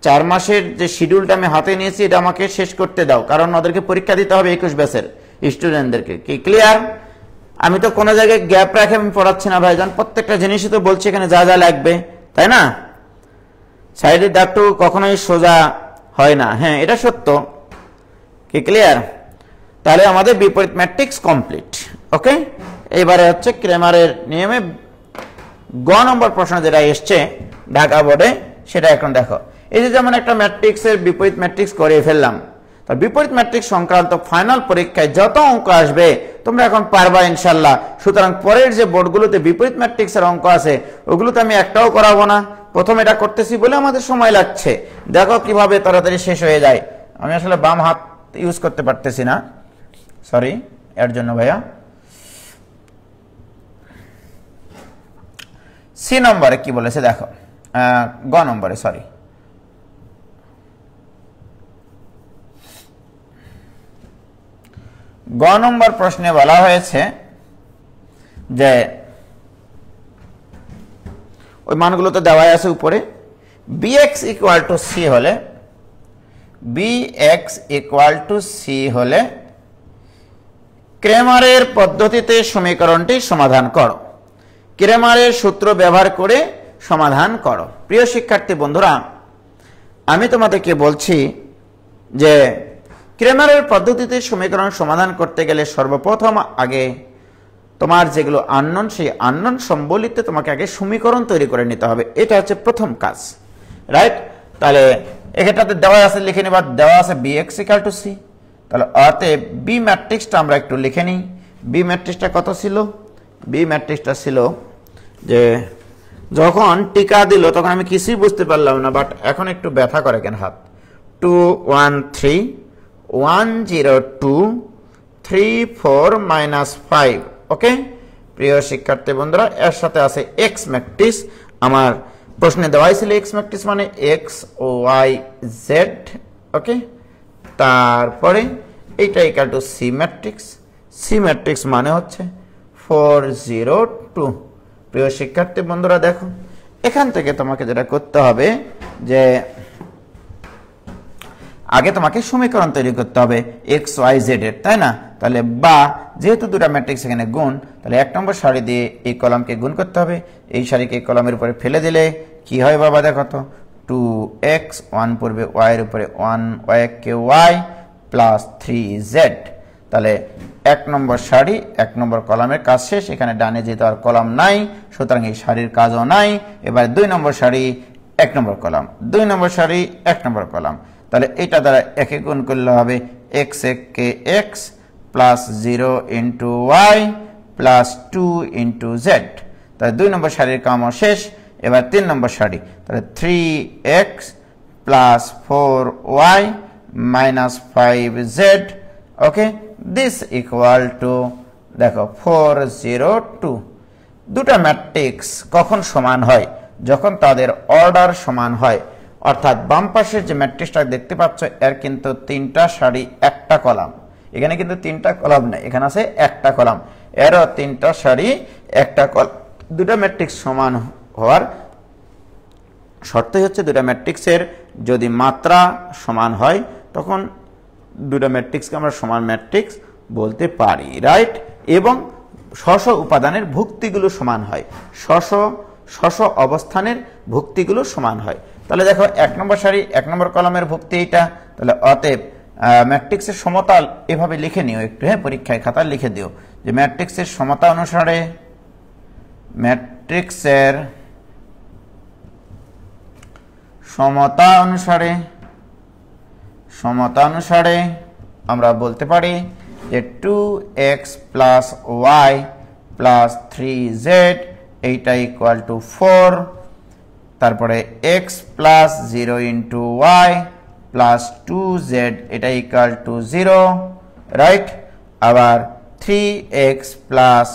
4 মাসের যে শিডিউলটা আমি হাতে নিয়েছি এটা আমাকে শেষ করতে দাও, কারণ ওদেরকে পরীক্ষা দিতে হবে 21 ব্যাচের স্টুডেন্টদেরকে। কি ক্লিয়ার? আমি তো কোনো জায়গায় গ্যাপ রাখে আমি পড়াচ্ছি না ভাইজান, প্রত্যেকটা জিনিসই তো বলছি এখানে যা যা লাগবে, তাই না? সাইডের দাগটুকু কখনোই সোজা হয় না, হ্যাঁ এটা সত্য। কি ক্লিয়ার? তাহলে আমাদের বিপরীত ম্যাট্রিক্স কমপ্লিট। ওকে, এবারে হচ্ছে ক্রেমারের নিয়মে গ নম্বর প্রশ্ন যেটা এসছে ঢাকা বোর্ডে, সেটা এখন দেখো। এই যে যেমন একটা ম্যাট্রিক্সের বিপরীত ম্যাট্রিক্স করে ফেললাম, তার বিপরীত ম্যাট্রিক্স সংক্রান্ত ফাইনাল পরীক্ষায় যত অঙ্ক আসবে তোমরা এখন পারবা ইনশাল্লাহ। সুতরাং পরের যে বোর্ডগুলোতে বিপরীত ম্যাট্রিক্সের অঙ্ক আছে ওগুলোতে আমি একটাও করাবো না, প্রথম এটা করতেছি বলে আমাদের সময় লাগছে, দেখো কিভাবে তাড়াতাড়ি শেষ হয়ে যায়। আমি আসলে বাম হাত ইউজ করতে পারতেছি না, সরি এর জন্য ভাইয়া। সি নম্বরে কি বলেছে দেখো, গ নম্বরে সরি, গ নম্বর প্রশ্নে বলা হয়েছে যে ওই মানগুলো তো দেওয়াই আছে উপরে, bx ইকুয়াল টু c হলে bx ইকুয়াল টু c হলে ক্রেমারের পদ্ধতিতে সমীকরণটি সমাধান করো। ক্রেমারের সূত্র ব্যবহার করে সমাধান করো। প্রিয় শিক্ষার্থী বন্ধুরা, আমি তোমাদেরকে বলছি যে ক্রেমারের পদ্ধতিতে সমীকরণ সমাধান করতে গেলে সর্বপ্রথম আগে তোমার যেগুলো আননোন, সেই আননোন সম্বলিত তোমাকে আগে সমীকরণ তৈরি করে নিতে হবে। এটা হচ্ছে প্রথম কাজ, রাইট? তাহলে এক্ষেত্রে দেওয়া আছে, লিখে নেবা, দেওয়া আছে bx ইকুয়াল টু c। তাহলে অতএব বি ম্যাট্রিক্সটা আমরা একটু লিখে নিই। বি ম্যাট্রিক্সটা কত ছিল? বি ম্যাট্রিক্সটা ছিল যে যখন টিকা দিল তখন আমি কিছুই বুঝতে পারলাম না, বাট এখন একটু ব্যথা করে কেন হাত। 2 1 3 1 0 2 3 4 -5। ওকে প্রিয় শিক্ষার্থী বন্ধুরা, এর সাথে আছে এক্স ম্যাট্রিক্স। আমার প্রশ্নে দেওয়াই ছিল এক্স ম্যাট্রিক্স মানে এক্স ও ওয়াই জেড। ওকে, তারপরে এইটা equal to C matrix. C matrix মানে হচ্ছে 4 0 2। প্রিয় শিক্ষার্থী বন্ধুরা দেখো, এখান থেকে তোমাকে যেটা করতে হবে যে আগে তোমাকে সমীকরণ তৈরি করতে হবে এক্স ওয়াই জেড এর, তাই না? তাহলে বা যেহেতু দুটো ম্যাট্রিক্স এখানে গুণ, তাহলে এক নম্বর সারি দিয়ে এই কলামকে গুণ করতে হবে। এই সারিকে এই কলামের উপরে ফেলে দিলে কি হয় বাবা দেখো তো, 2x 1 পড়বে y এর উপরে 1 y কে y প্লাস 3z। তাহলে এক নম্বর সারি এক নম্বর কলামের কাজ শেষ। এখানে ডানে যেহেতু আর কলাম নাই, সুতরাং এই সারির কাজও নাই। এবার 2 নম্বর সারি 1 নম্বর কলাম, 2 নম্বর সারি 1 নম্বর কলাম। তাহলে এটা দ্বারা একে গুণ করলে হবে x কে x plus 0 into y plus 2 into z। তাহলে 2 নম্বর সারির কামও শেষ। এবার 3 নম্বর সারি, তাহলে 3x plus 4y minus 5z। Okay, this equal two দেখো 4 0 2। দুটা ম্যাট্রিক্স কখন সমান হয়? যখন তাদের অর্ডার সমান হয়। অর্থাৎ বাম পাশের যে ম্যাট্রিক্সটা দেখতে পাচ্ছ এর কিন্তু 3টা সারি 1টা কলাম। এখানে কিন্তু 3টা কলাম নেই, এখানে আছে 1টা কলাম। এরও 3টা সারি 1টা কলাম। দুটা ম্যাট্রিক্স সমান হওয়ার শর্তই হচ্ছে দুটা ম্যাট্রিক্সের যদি মাত্রা সমান হয় তখন দুটা ম্যাট্রিক্সকে আমরা সমান ম্যাট্রিক্স বলতে পারি, রাইট? এবং স্ব উপাদানের ভুক্তিগুলো সমান হয়, স্ব অবস্থানের ভুক্তিগুলো সমান হয়। তাহলে দেখো 1 নম্বর সারি 1 নম্বর কলামের ভুক্তি এইটা। তাহলে অতএব ম্যাট্রিক্সের সমতা এভাবে লিখে নিও একটু, হ্যাঁ, পরীক্ষায় খাতায় লিখে দিও যে ম্যাট্রিক্সের সমতা অনুসারে, ম্যাট্রিক্সের সমতা অনুসারে আমরা বলতে পারি যে 2x plus Y plus 3z এইটা ইকুয়াল টু 4। তারপরে x plus 0 into Y plus 2z এটা ইকুয়াল টু 0, রাইট? আবার 3x plus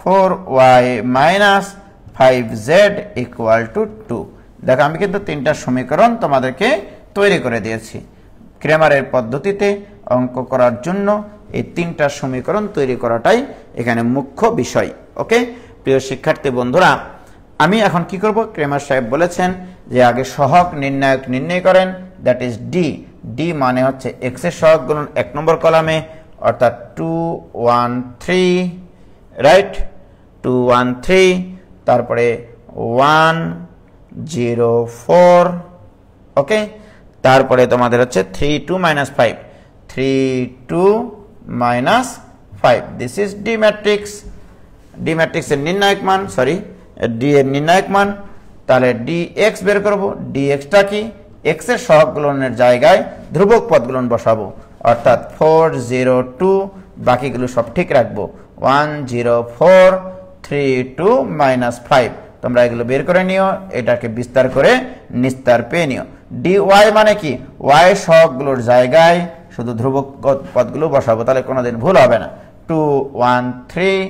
4y minus 5z equal to 2। দেখো আমি কিন্তু 3টা সমীকরণ তোমাদেরকে তৈরি করে দিয়েছি। ক্রেমারের পদ্ধতিতে অঙ্ক করার জন্য এই 3টা সমীকরণ তৈরি করাটাই এখানে মুখ্য বিষয়। ওকে প্রিয় শিক্ষার্থী বন্ধুরা, আমি এখন কি করব? ক্রেমার সাহেব বলেছেন যে আগে সহগ নির্ণায়ক নির্ণয় করেন, দ্যাট ইজ ডি। ডি মানে হচ্ছে এক্স এর সহগ গুণন 1 নম্বর কলামে, অর্থাৎ 2 1 3, রাইট? 2 1 3, তারপরে 1 0 4। ওকে, তারপরে তোমাদের হচ্ছে 3 2 - 5, 3 2 - 5। This is D matrix. D ম্যাট্রিক্সের নির্ণায়ক মান, সরি ডি এর নির্ণায়ক মান। তাহলে dx বের করব। dxটা কি? x এর সহগ গুণনের জায়গায় ধ্রুবক পদ গুণন বসাবো, অর্থাৎ 4 0 2, বাকিগুলো সব ঠিক রাখবো। 1 0 4 3 2 - 5। তোমরা এগুলো বের করে নিও, এটাকে বিস্তার করে নিস্তার পেয়ে নিও। dy মানে কি? y সহগগুলোর জায়গায় শুধু ধ্রুবক পদগুলো বসাবো, তাহলে কোনোদিন ভুল হবে না। 2 1 3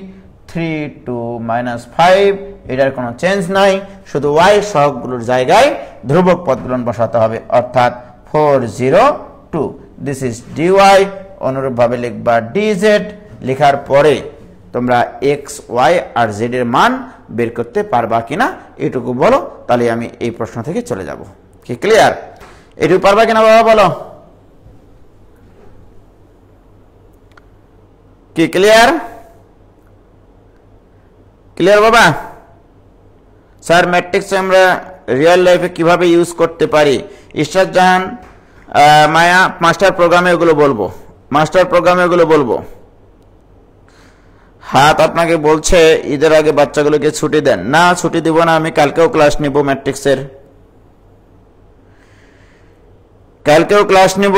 3 2 - 5, এটার কোনো চেঞ্জ নাই, শুধু y সহগগুলোর জায়গায় ধ্রুবক পদগুলো বসাতে হবে, অর্থাৎ 4 0 2। দিস ইজ dy অনুরূপভাবে লিখবা dz, লেখার পরে তোমরা x y আর z এর মান বের করতে পারবা কিনা এটুকু বলো, তাহলে আমি এই প্রশ্ন থেকে চলে যাব। কি ক্লিয়ার? এটুকু পারবা কিনা বাবা বলো? কি ক্লিয়ার? ক্লিয়ার বাবা? স্যার ম্যাট্রিক্স আমরা রিয়েল লাইফে কিভাবে ইউজ করতে পারি? ইশরাত জাহান মায়া মাস্টার প্রোগ্রামে এগুলো বলবো, মাস্টার প্রোগ্রামে এগুলো বলবো। হাত আপনাকে বলছে ঈদের আগে বাচ্চাগুলোকে ছুটি দেন। না, ছুটি দিব না, আমি কালকেও ক্লাস নিব ম্যাট্রিক্সের, কালকেও ক্লাস নিব।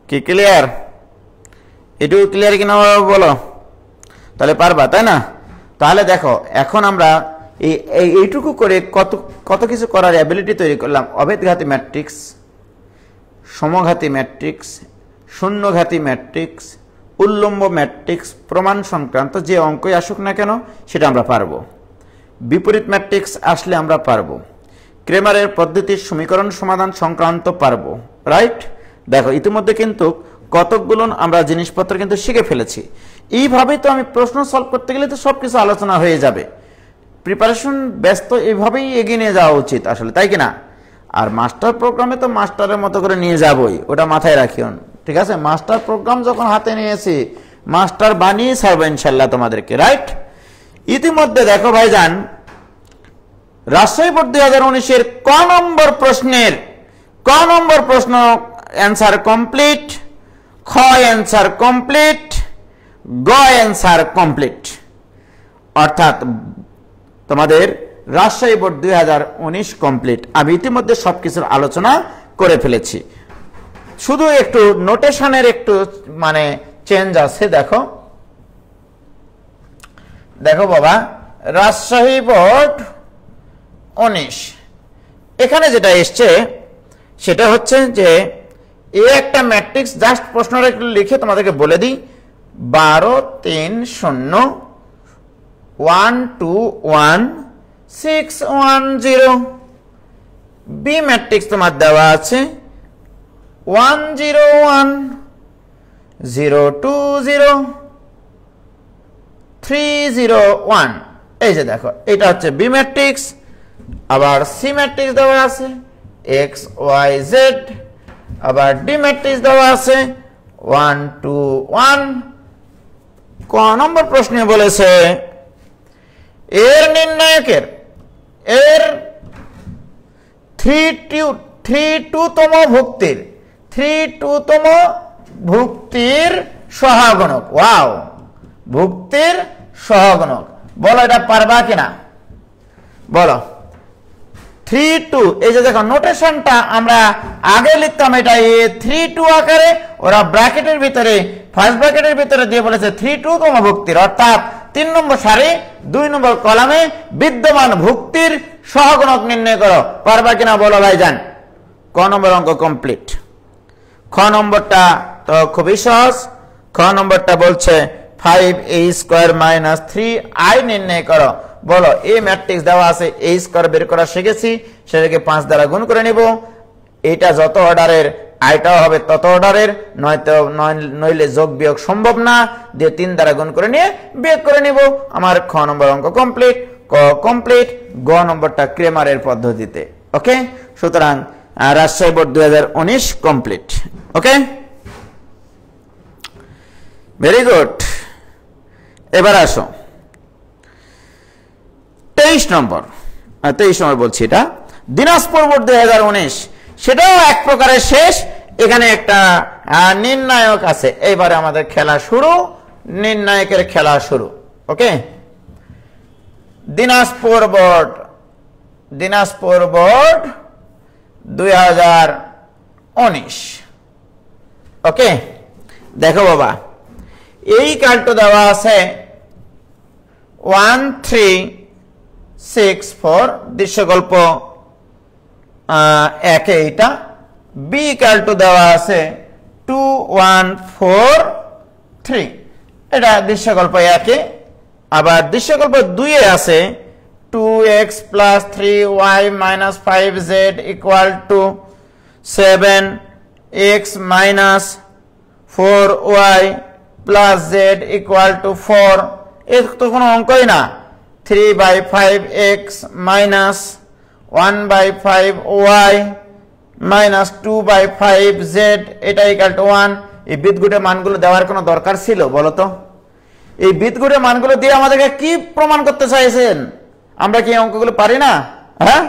কি ক্লিয়ার? এটুকু ক্লিয়ার কিনা বলো? তাহলে পারবা, তাই না? তাহলে দেখো এখন আমরা এইটুকু করে কত কত কিছু করার অ্যাবিলিটি তৈরি করলাম। অভেদঘাতী ম্যাট্রিক্স, সমঘাতী ম্যাট্রিক্স, শূন্যঘাতী ম্যাট্রিক্স, উল্লম্ব ম্যাট্রিক্স, প্রমাণ সংক্রান্ত যে অঙ্কই আসুক না কেন সেটা আমরা পারবো। বিপরীত ম্যাট্রিক্স আসলে আমরা পারবো। ক্রেমারের পদ্ধতির সমীকরণ সমাধান সংক্রান্ত পারবো, রাইট? দেখো ইতিমধ্যে কিন্তু কতকগুলো আমরা জিনিসপত্র কিন্তু শিখে ফেলেছি। এইভাবেই তো আমি প্রশ্ন সলভ করতে গেলে তো সবকিছু আলোচনা হয়ে যাবে। প্রিপারেশন ব্যস্ত এইভাবেই এগিয়ে নিয়ে যাওয়া উচিত আসলে, তাই কিনা? আর মাস্টার প্রোগ্রামে তো মাস্টারের মতো করে নিয়ে যাবই, ওটা মাথায় রাখিও, ঠিক আছে? মাস্টার প্রোগ্রাম যখন হাতে নিয়েছি মাস্টার বানিয়ে ছাড়বো ইনশাল্লাহ তোমাদেরকে, রাইট? ইতিমধ্যে দেখো ভাইজান, রাজশাহী বোর্ড 2019-এর ক নম্বর প্রশ্ন অ্যান্সার কমপ্লিট, খ অ্যান্সার কমপ্লিট, গ অ্যান্সার কমপ্লিট। অর্থাৎ তোমাদের রাজশাহী বোর্ড 2019 কমপ্লিট। আমি ইতিমধ্যে সবকিছুর আলোচনা করে ফেলেছি, শুধু একটু নোটেশনের একটু মানে চেঞ্জ আছে। দেখো দেখো বাবা, রাজশাহী বোর্ড 19 এখানে যেটা এসছে সেটা হচ্ছে যে একটা ম্যাট্রিক্স, জাস্ট প্রশ্নটা একটু লিখে তোমাদেরকে বলে দিই, 12 3 0 1 2 1 6 1 0। বি ম্যাট্রিক্স তোমার দেওয়া আছে 1 0 1 0 2 0 3 0 1। এই যে দেখো, এটা হচ্ছে বি ম্যাট্রিক্স। আবার সি ম্যাট্রিক্স দেওয়া আছে x y z। আবার ডি ম্যাট্রিক্স দেওয়া আছে 1 2 1। ক নম্বর প্রশ্নে বলেছে এর নির্ণায়কের এর 32তম ভুক্তির সহগুণক। ওয়াও, ভুক্তির সহগুণক। বলো এটা পারবা কিনা বলো? 32, এই যে দেখো নোটেশনটা আমরা আগে লিখতাম এটা A32 আকারে, ওরা ব্র্যাকেটের ভিতরে ফার্স্ট ব্র্যাকেটের ভিতরে দিয়ে বলেছে 32তম ভুক্তির, অর্থাৎ 3 নম্বর সারি 2 নম্বর কলামে বিদ্যমান ভুক্তির সহগুণক নির্ণয় করো। পারবা কিনা বলো ভাইজান? ক নম্বর অঙ্ক কমপ্লিট। খ নম্বরটা তো খুবই সহজ। খ নম্বরটা বলছে 5a² - 3i নির্ণয় করো। বলো, এই ম্যাট্রিক্স দেওয়া আছে, a স্কয়ার বের করা শিখেছি, সেটাকে 5 দ্বারা গুণ করে নিব। এটা যত অর্ডারের আইটাও হবে তত অর্ডারের, নইলে যোগ বিয়োগ সম্ভব না, দিয়ে 3 দ্বারা গুণ করে নিয়ে বিয়োগ করে নিব। আমার খ নম্বর অঙ্ক কমপ্লিট। ক কমপ্লিট। গ নম্বরটা ক্রেমারের পদ্ধতিতে। ওকে, সুতরাং রাজশাহী বোর্ড 2019 কমপ্লিট। ওকে, ভেরি গুড। এবার আসো 23 নম্বর বলছি, এটা দিনাজপুর বোর্ড 2019, সেটাও এক প্রকারের শেষ। এখানে একটা নির্ণায়ক আছে। এইবারে আমাদের খেলা শুরু, নির্ণায়কের খেলা শুরু। ওকে, দিনাজপুর বোর্ড 2019। ওকে, দেখো বাবা, এই কালটো দেওয়া আছে 1 3 6 4, দৃশ্যকল্প একে এইটা। বি কালটো দেওয়া আছে 2 1 4 3, এটা দৃশ্যকল্প একে। আবার দৃশ্যকল্প 2 এ আছে 2x + 3y - 5z = 7x minus 4y plus z equal to 4 এর তো কোনো অঙ্কই না 3/5x minus 1/5y minus 2/5z এটা equal to 1 এই বীজগণিতের মানগুলো দেওয়ার কোনো দরকার ছিল বলো তো এই বীজগণিতের মানগুলো দিয়ে আমাদেরকে কি প্রমাণ করতে চাইছেন আমরা কি এই অঙ্কগুলো পারি না হ্যাঁ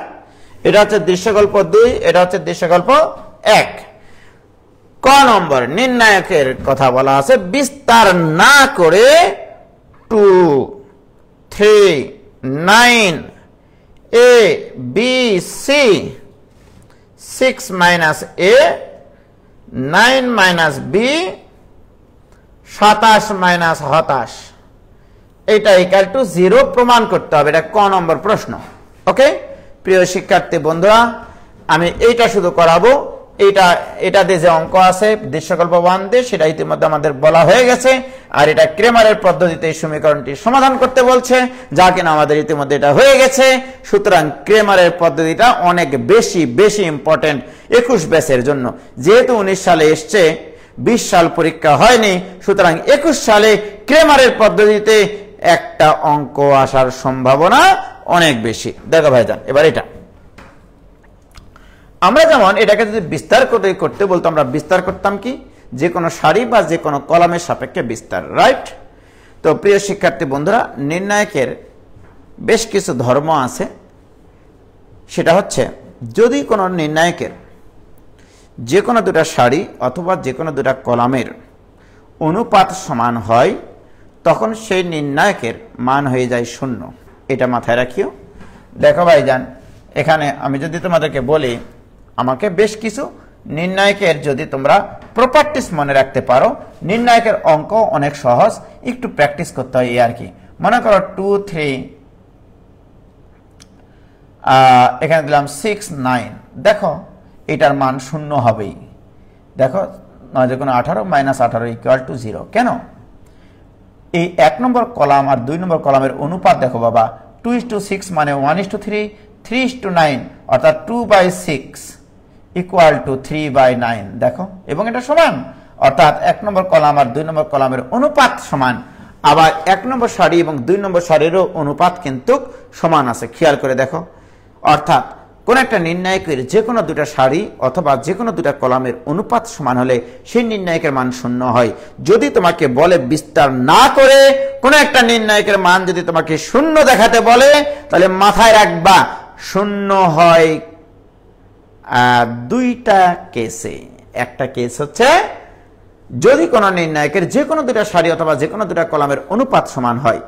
এটা হচ্ছে দৃশ্যকল্প 2 এটা হচ্ছে দৃশ্যকল্প 1 ক নম্বর নির্ণায়কের কথা বলা আছে বিস্তার না করে 2 3 9 a b c 6 minus a 9 minus b 27 minus 27 এটা ইকুয়াল টু 0 প্রমাণ করতে হবে এটা ক নম্বর প্রশ্ন ওকে প্রিয় শিক্ষার্থী বন্ধুরা আমি এইটা শুধু করাবো এটা দিয়ে যে অঙ্ক আছে দৃশ্যকল্প 1 দিয়ে সেটা ইতিমধ্যে আমাদের বলা হয়ে গেছে আর এটা ক্রেমারের পদ্ধতিতে এই সমীকরণটি সমাধান করতে বলছে যা কিনা আমাদের ইতিমধ্যে এটা হয়ে গেছে সুতরাং ক্রেমারের পদ্ধতিটা অনেক বেশি ইম্পর্টেন্ট 21 ব্যাচের জন্য যেহেতু 19 সালে এসছে 20 সাল পরীক্ষা হয়নি সুতরাং 21 সালে ক্রেমারের পদ্ধতিতে একটা অঙ্ক আসার সম্ভাবনা অনেক বেশি দেখো ভাইজান এবার এটা আমরা যেমন এটাকে যদি বিস্তার করতে বলতো আমরা বিস্তার করতাম কি যে কোনো সারি বা যে কোনো কলামের সাপেক্ষে বিস্তার রাইট তো প্রিয় শিক্ষার্থী বন্ধুরা নির্ণায়কের বেশ কিছু ধর্ম আছে সেটা হচ্ছে যদি কোনো নির্ণায়কের যে কোনো দুটো সারি অথবা যে কোনো দুটো কলামের অনুপাত সমান হয় তখন সেই নির্ণায়কের মান হয়ে যায় 0 এটা মাথায় রাখিও দেখো ভাইজান এখানে আমি যদি তোমাদেরকে বলি আমাকে বেশ কিছু নির্ণায়কের যদি তোমরা প্রপার্টিস মনে রাখতে পারো নির্ণায়কের অঙ্ক অনেক সহজ একটু প্র্যাকটিস করতে হয় আর কি মনে করো 2 3 এখানে দিলাম 6 9 দেখো এটার মান 0 হবেই দেখো যে কোনো 18 মাইনাস 18 ইকুয়াল টু 0 কেন এই 1 নম্বর কলাম আর 2 নম্বর কলামের অনুপাত দেখো বাবা 2:6 মানে 1:3 3:9 অর্থাৎ 2/6 ইকুয়াল টু 3/9 দেখো এবং এটা সমান অর্থাৎ 1 নম্বর কলাম আর 2 নম্বর কলামের অনুপাত সমান আবার 1 নম্বর সারি এবং 2 নম্বর সারিরও অনুপাত কিন্তু সমান আছে খেয়াল করে দেখো অর্থাৎ কোন একটা নির্ণায়কের যে কোনো দুটো সারি অথবা যে কোনো দুটো কলামের অনুপাত সমান হলে সেই নির্ণায়কের মান 0 হয় যদি তোমাকে বলে বিস্তার না করে কোন একটা নির্ণায়কের মান যদি তোমাকে 0 দেখাতে বলে তাহলে মাথায় রাখবা 0 হয় দুইটা কেসে একটা কেস হচ্ছে যদি কোন নির্ণায়কের যে কোনো দুটো সারি অথবা যে কোনো দুটো কলামের অনুপাত সমান হয়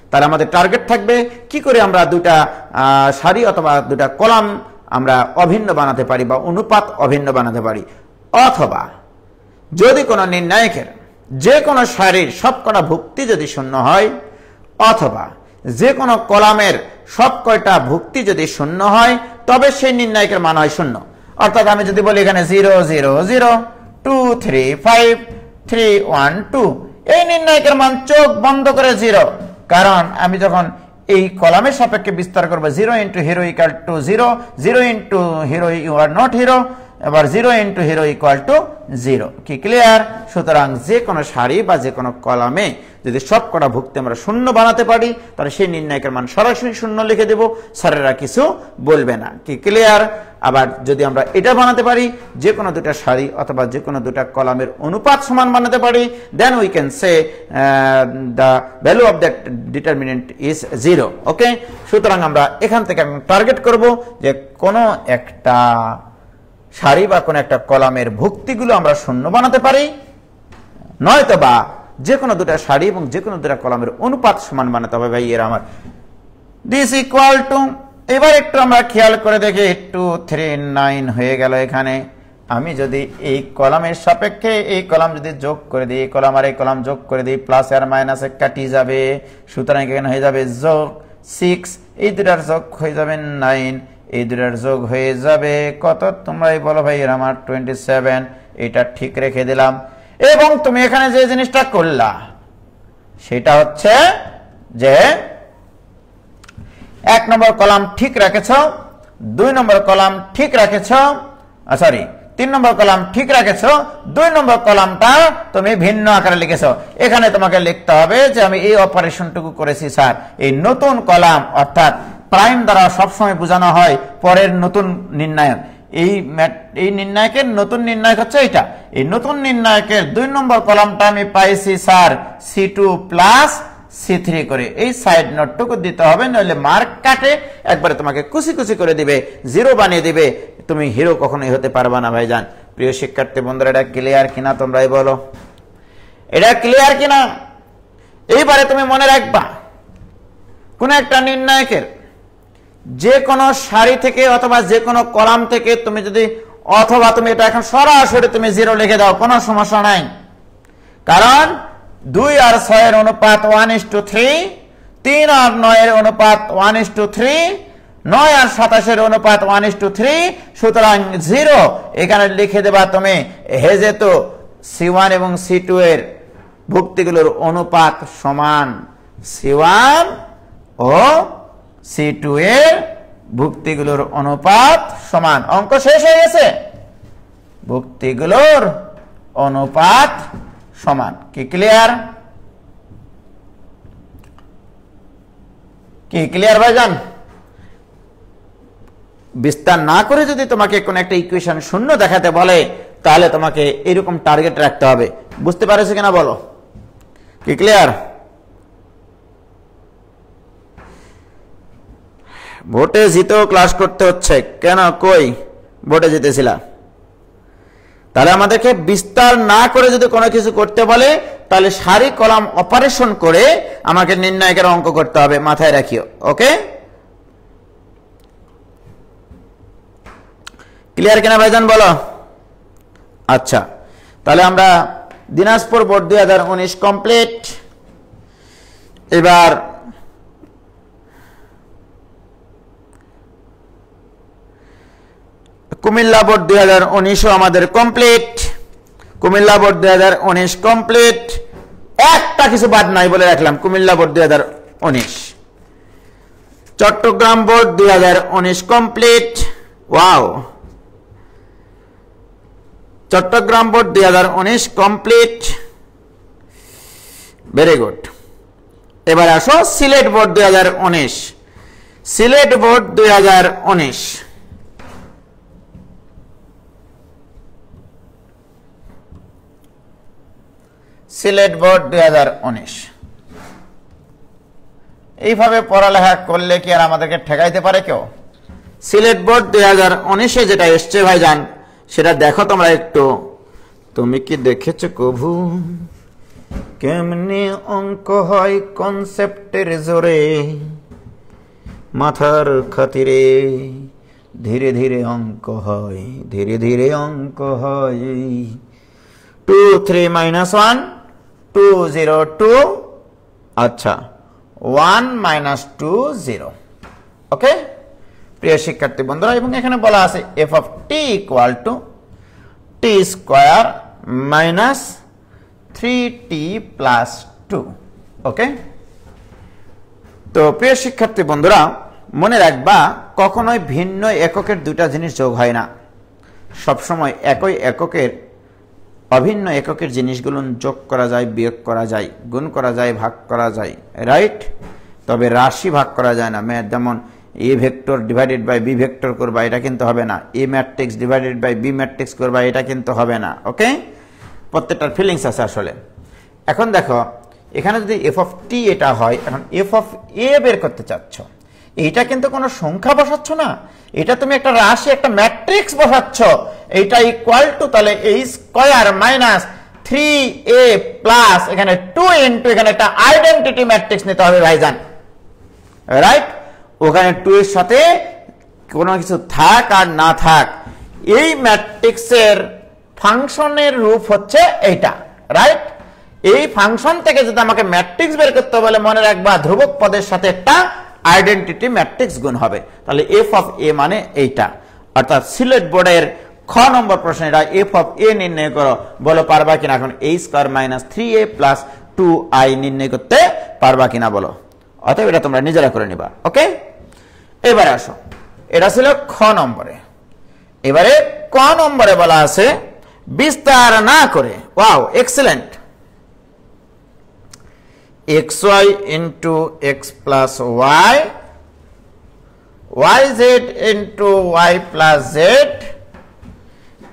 তাহলে আমাদের টার্গেট থাকবে কি করে আমরা দুটা সারি অথবা দুটা কলাম আমরা অভিন্ন বানাতে পারি বা অনুপাত অভিন্ন বানাতে পারি অথবা যদি কোনো নির্ণায়কের যে কোনো সারির সবকটা ভুক্তি যদি 0 হয় অথবা যে কোনো কলামের সবকয়টা ভুক্তি যদি 0 হয় তবে সেই নির্ণায়কের মান হয় 0 অর্থাৎ আমি যদি বলি এখানে 0 0 0 2 3 5 3 1 2 এই নির্ণায়কের মান চোখ বন্ধ করে 0 কারণ আমি যখন এই কলামের সাপেক্ষে বিস্তার করব 0 into hero equal to 0 0 into hero you are not hero এবার 0 ইনটু হিরো ইকুয়াল টু 0 কি ক্লিয়ার সুতরাং যে কোনো সারি বা যে কোনো কলামে যদি সবকটা ভুক্তি আমরা 0 বানাতে পারি তাহলে সেই নির্ণায়কের মান সরাসরি 0 লিখে দেব স্যারেরা কিছু বলবে না কি ক্লিয়ার আবার যদি আমরা এটা বানাতে পারি যে কোনো দুটো সারি অথবা যে কোনো দুটো কলামের অনুপাত সমান বানাতে পারি then we can say the value of that determinant is 0 okay সুতরাং আমরা এখান থেকে টার্গেট করব যে কোনো একটা সারি বা কোনো একটা কলামের ভুক্তিগুলো আমরা 0 বানাতে পারি নয়তো বা যে কোনো দুটো সারি এবং যে কোনো দুটো কলামের অনুপাত সমান বানাতে হবে ভাই এর আমার দিস ইকুয়াল টু এবার একটু আমরা খেয়াল করে দেখি 2 3 9 হয়ে গেল এখানে আমি যদি এই কলামের সাপেক্ষে এই কলাম যদি যোগ করে দিই এই কলাম আর এই কলাম যোগ করে দিই প্লাস আর মাইনাসে কাটি যাবে সুতরাং এখানে হয়ে যাবে যোগ 6 এই দুটার যোগ হয়ে যাবে 9 এই দুটার যোগ হয়ে যাবে কত তোমরাই বলো ভাই এর আমার 27 এটা ঠিক রেখে দিলাম এবং তুমি এখানে যে জিনিসটা করলা সেটা হচ্ছে যে 1 নম্বর কলাম ঠিক রেখেছো 2 নম্বর কলাম ঠিক রেখেছো সরি 3 নম্বর কলাম ঠিক রেখেছো, 2 নম্বর কলামটা তুমি ভিন্ন আকারে লিখেছো। এখানে তোমাকে লিখতে হবে যে আমি এই অপারেশনটুকু করেছি স্যার। এই নতুন কলাম অর্থাৎ প্রাইম দ্বারা সবসময় বোঝানো হয় পরের নতুন নির্ণায়ক। এই নির্ণায়কের নতুন নির্ণায়ক হচ্ছে এটা। এই নতুন নির্ণায়কের 2 নম্বর কলামটা আমি পাইছি স্যার C2 প্লাস C3 করে। এই সাইড নোটটুকু দিতে হবে, নইলে মার্ক কাটে একবারে তোমাকে কুচি কুচি করে দিবে, 0 বানিয়ে দিবে। তুমি হিরো কখনোই হতে পারবা না ভাইজান। প্রিয় শিক্ষার্থী বন্ধুরা, এটা ক্লিয়ার কিনা তোমরাই বলো, এটা ক্লিয়ার কিনা? এইবারে তুমি মনে রাখবা কোন একটা নির্ণায়কের যে কোনো সারি থেকে অথবা যে কোনো কলাম থেকে তুমি যদি, অথবা তুমি এটা এখন সরাসরি তুমি 0 লিখে দাও, কোনো সমস্যা নাই। কারণ 2 আর 6 এর অনুপাত 1:3, 3 আর 9 এর অনুপাত 1:3, 9 আর 27 এর অনুপাত 1:3, সুতরাং 0 এখানে লিখে দেবা তুমি। যেহেতু C1 এবং C2 এর ভুক্তিগুলোর অনুপাত সমান, C1 ও C2 এর ভুক্তিগুলোর অনুপাত সমান। অঙ্ক শেষ হয়ে গেছে, ভুক্তিগুলোর অনুপাত সমান। কি ক্লিয়ার? কি ক্লিয়ার ভাইজান? বিস্তার না করে যদি তোমাকে কোন একটা ইকুয়েশন শূন্য দেখাতে বলে, তাহলে তোমাকে এরকম টার্গেট রাখতে হবে। বুঝতে পারছো কিনা বলো? কি ক্লিয়ার? ভোটে জিতেও ক্লাস করতে হচ্ছে কেন? কই ভোটে জিতেছিলা? তাহলে আমাদেরকে বিস্তার না করে যদি কোনো কিছু করতে বলে, তাহলে সারি কলাম অপারেশন করে আমাকে নির্ণায়কের অঙ্ক করতে হবে, মাথায় রাখিও। ওকে, ক্লিয়ার কিনা ভাইজান বলো? আচ্ছা, তাহলে আমরা দিনাজপুর বোর্ড 2019 কমপ্লিট। এবার কুমিল্লা বোর্ড 2019 আমাদের কমপ্লিট। কুমিল্লা বোর্ড 2019 কমপ্লিট, একটা কিছু বাদ নাই বলে রাখলাম। Comilla board 2019। Chittagong board 2019 complete. Wow, Chittagong board 2019 complete, very good. এবার আসো Sylhet board 2019। Sylhet board 2019, Sylhet board 2019। এইভাবে পড়ালেখা করলে কি আর আমাদেরকে ঠেকাইতে পারে কেউ? সিলেট বোর্ড 2019 এ যেটা এসছে ভাইজান, সেটা দেখো তোমরা একটু। তুমি কি দেখেছো কভু কেমনে অঙ্ক হয় কনসেপ্টের জোরে, মাথার খাতিরে ধীরে ধীরে অঙ্ক হয়, ধীরে ধীরে অঙ্ক হয়। 2 3 - 1 2 0 2, আচ্ছা 1 - 2 0। ওকে প্রিয় শিক্ষার্থী বন্ধুরা, এবং এখানে বলা আছে f of t equal to t square minus 3t plus 2। ওকে, তো প্রিয় শিক্ষার্থী বন্ধুরা মনে রাখবা, কখনোই ভিন্ন এককের দুটা জিনিস যোগ হয় না। সবসময় একই এককের অভিন্ন এককের জিনিসগুলো যোগ করা যায়, বিয়োগ করা যায়, গুণ করা যায়, ভাগ করা যায়, রাইট? তবে রাশি ভাগ করা যায় না। যেমন A vector divided by B vector করবা, এটা কিন্তু হবে না। A matrix divided by B matrix করবা, এটা কিন্তু হবে না। ওকে, প্রত্যেকটার ফিলিংস আছে আসলে। এখন দেখো, এখানে যদি এফ অফ টি এটা হয়, এখন এফ অফ এ বের করতে চাচ্ছ, এইটা কিন্তু কোনো সংখ্যা বসাচ্ছ না, এটা তুমি একটা রাশি, একটা ম্যাট্রিক্স বসাচ্ছ। এইটা ইকুয়াল টু, তাহলে এই স্কয়ার মাইনাস 3a প্লাস এখানে 2 ইনটু এখানে একটা আইডেন্টিটি ম্যাট্রিক্স নিতে হবে ভাইজান, রাইট? ওখানে 2 এর সাথে কোনো কিছু থাক আর না থাক, এই ম্যাট্রিক্সের ফাংশনের রূপ হচ্ছে এইটা, রাইট? এই ফাংশন থেকে যদি আমাকে ম্যাট্রিক্স বের করতে বলে, মনে রাখবা ধ্রুবক পদের সাথে একটা আইডেন্টিটি ম্যাট্রিক্স গুণ হবে। তাহলে এফ অফ এ মানে এইটা। অর্থাৎ সিলেট বোর্ডের খ নম্বর প্রশ্ন, এটা এফ অফ এ নির্ণয় করো, বলো পারবা কিনা? এখন a square minus 3a plus 2i নির্ণয় করতে পারবা কিনা বলো। অতএব এটা তোমরা নিজেরা করে নিবা। ওকে, এবারে আসো, এটা ছিল খ নম্বরে। এবারে ক নম্বরে বলা আছে বিস্তার না করে, wow excellent, xy into x plus y, yz into y plus z,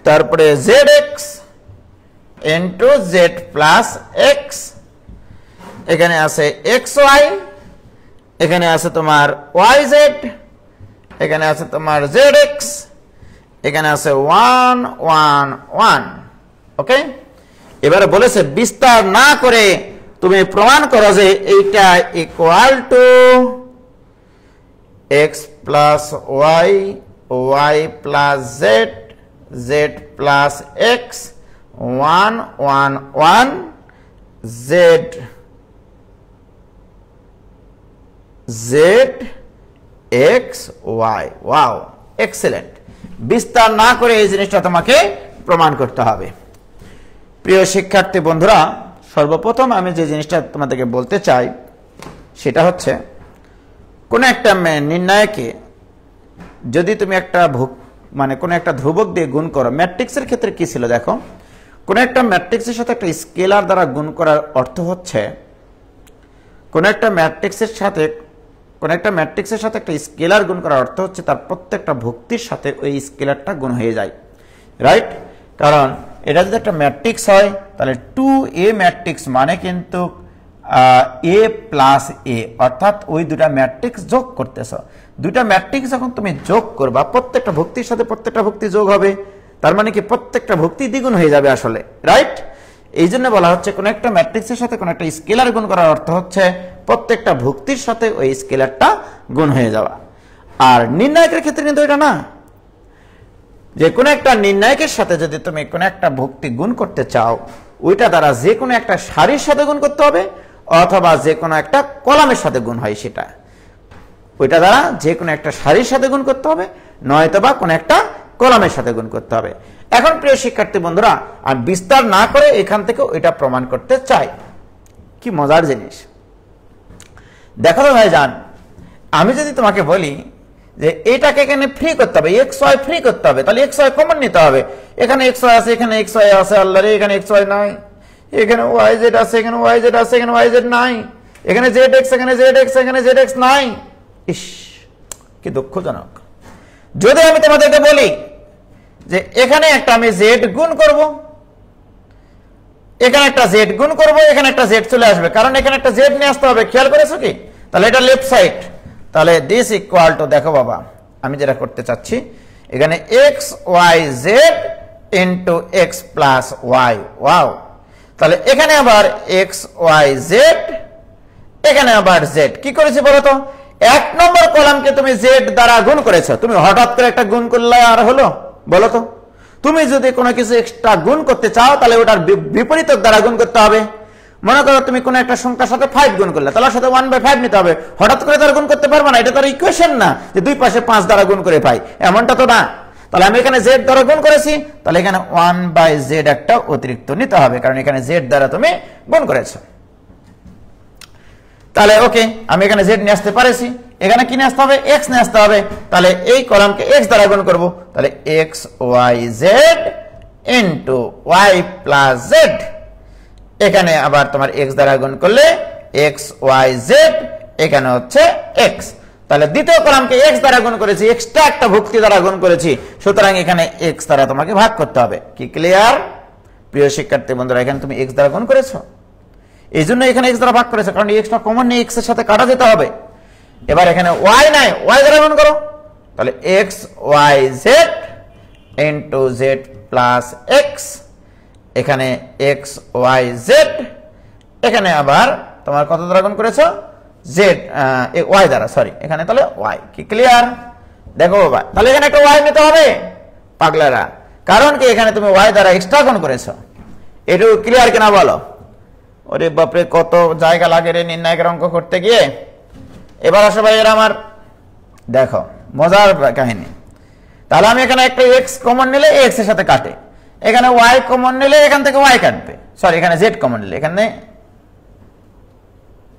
তারপরে zx into z plus x, এখানে আছে xy, এখানে আছে তোমার yz, এখানে আছে তোমার zx, এখানে আছে 1 1 1। ওকে, এবারে বলেছে বিস্তার না করে তুমি প্রমাণ করো যে এইটা equal to x plus y, y plus z, z plus x, 1 1 1, z z x y। Wow excellent, বিস্তার না করে এই জিনিসটা তোমাকে প্রমাণ করতে হবে। প্রিয় শিক্ষার্থী বন্ধুরা, সর্বপ্রথম আমি যে জিনিসটা তোমাদেরকে বলতে চাই সেটা হচ্ছে কোন একটা নির্ণয়কে যদি তুমি একটা কোন একটা ধ্রুবক দিয়ে গুণ করো, ম্যাট্রিক্সের ক্ষেত্রে কি ছিল দেখো, কোন একটা ম্যাট্রিক্সের সাথে একটা স্কেলার দ্বারা গুণ করার অর্থ হচ্ছে কোন একটা ম্যাট্রিক্সের সাথে একটা স্কেলার গুণ করার অর্থ হচ্ছে তার প্রত্যেকটা ভুক্তির সাথে ওই স্কেলারটা গুণ হয়ে যায়, রাইট? কারণ এটা যদি একটা ম্যাট্রিক্স হয় তাহলে 2a ম্যাট্রিক্স মানে কিন্তু a প্লাস a, অর্থাৎ ওই দুটা ম্যাট্রিক্স যোগ করতেছ। দুটা ম্যাট্রিক্স যখন তুমি যোগ করবা প্রত্যেকটা ভুক্তির সাথে প্রত্যেকটা ভুক্তি যোগ হবে, তার মানে কি প্রত্যেকটা ভুক্তি দ্বিগুণ হয়ে যাবে আসলে, রাইট? এই জন্য বলা হচ্ছে কোন একটা ম্যাট্রিক্সের সাথে কোন একটা স্কেলার গুণ করার অর্থ হচ্ছে প্রত্যেকটা ভুক্তির সাথে ওই স্কেলারটা গুণ হয়ে যাওয়া। আর নির্ণায়কের ক্ষেত্রে কিন্তু এটা না, যে কোনো একটা নির্ণায়কের সাথে যদি তুমি কোনো একটা ভুক্তি গুণ করতে চাও ওইটা দ্বারা যে কোনো একটা সারির সাথে গুণ করতে হবে অথবা যে কোনো একটা কলামের সাথে গুণ হয় সেটা, ওইটা দ্বারা যে কোনো একটা সারির সাথে গুণ করতে হবে নয়তোবা কোনো একটা কলামের সাথে গুণ করতে হবে। এখন প্রিয় শিক্ষার্থী বন্ধুরা, আমি বিস্তার না করে এখান থেকে ওইটা প্রমাণ করতে চাই। কি মজার জিনিস দেখো তো ভাইজান, আমি যদি তোমাকে বলি যে এটাকে এখানে ফ্রি করতে হবে, xy ফ্রি করতে হবে, তাহলে xy কমন নিতে হবে। এখানে xy আছে, এখানে xy আছে, আল্লাহ রে এখানে xy নাই, এখানে yz আছে, এখানে yz আছে, এখানে yz নাই, এখানে zx, এখানে zx, এখানে zx নাই। ইস কি দুঃখজনক। যদি আমি তোমাদেরকে বলি যে এখানে একটা আমি z গুণ করব, এখানে একটা z গুণ করব, এখানে একটা z চলে আসবে, কারণ এখানে একটা z নিয়ে আসতে হবে, খেয়াল করেছো কি? তাহলে এটা লেফট সাইড, তাহলে দিস ইকুয়াল টু, দেখো বাবা আমি যেটা করতে চাচ্ছি এখানে x y z into x plus y। Wow, তাহলে এখানে আবার x y z, এখানে আবার z। কি করেছি বলো তো, এক নম্বর কলামকে তুমি z দ্বারা গুণ করেছো। তুমি হঠাৎ করে একটা গুণ করলে আর হলো বলো তো? তুমি যদি কোনো কিছু এক্সট্রা গুণ করতে চাও তাহলে ওটার বিপরীত দ্বারা গুণ করতে হবে। মনে করো তুমি কোনো একটা সংখ্যার সাথে 5 গুণ করলে, তাহলে সাথে 1/5 নিতে হবে। হঠাৎ করে তার গুণ করতে পারবে না, এটা তার ইকুয়েশন না যে দুই পাশে 5 দ্বারা গুণ করে পাই, এমনটা তো না। তাহলে আমি এখানে z দ্বারা গুণ করেছি, তাহলে এখানে 1/z একটা অতিরিক্ত নিতে হবে, কারণ এখানে z দ্বারা তুমি গুণ করেছো। তাহলে ওকে, আমি এখানে z নিয়ে আসতে পারেছি, এখানে কি নিয়ে আসতে হবে? x নিয়ে আসতে হবে। তাহলে এই কলামকে x দ্বারা গুণ করব, তাহলে x y z into y plus z। এখানে আবার তোমার x দ্বারা গুণ করলে x y z, এখানে হচ্ছে x। তাহলে দ্বিতীয় কলামকে x দ্বারা গুণ করেছি, এক্সট্রা একটা ভুক্তি দ্বারা গুণ করেছি, সুতরাং এখানে x দ্বারা তোমাকে ভাগ করতে হবে। কি ক্লিয়ার প্রিয় শিক্ষার্থী বন্ধুরা? এখানে তুমি x দ্বারা গুণ করেছো, এই জন্য এখানে x দ্বারা ভাগ করেছো, কারণ x টা কমন নিয়ে x এর সাথে কাটা যেতে হবে। এবার এখানে y নাই, y দ্বারা গুণ করো, তাহলে x y z into z plus x, এখানে x y z, এখানে আবার তোমার কত দ্বারা গুণ করেছো? z y দ্বারা, সরি এখানে তাহলে y। কি ক্লিয়ার? দেখো বাবা, তাহলে এখানে একটা y নিতে হবে পাগলারা, কারণ কি এখানে তুমি y দ্বারা এক্সট্রা গুণ করেছো। এটা ক্লিয়ার কিনা বলো? ওরে বাপরে, কত জায়গা লাগে রে নির্ণায়কের অঙ্ক করতে গিয়ে। এবার আসো ভাই, এরা আমার দেখো মজার কাহিনী। তাহলে আমি এখানে একটা x কমন নিলে x এর সাথে কাটে, এখানে y কমন নিলে এখান থেকে y কাটবে, সরি এখানে z কমন নিলে এখানে,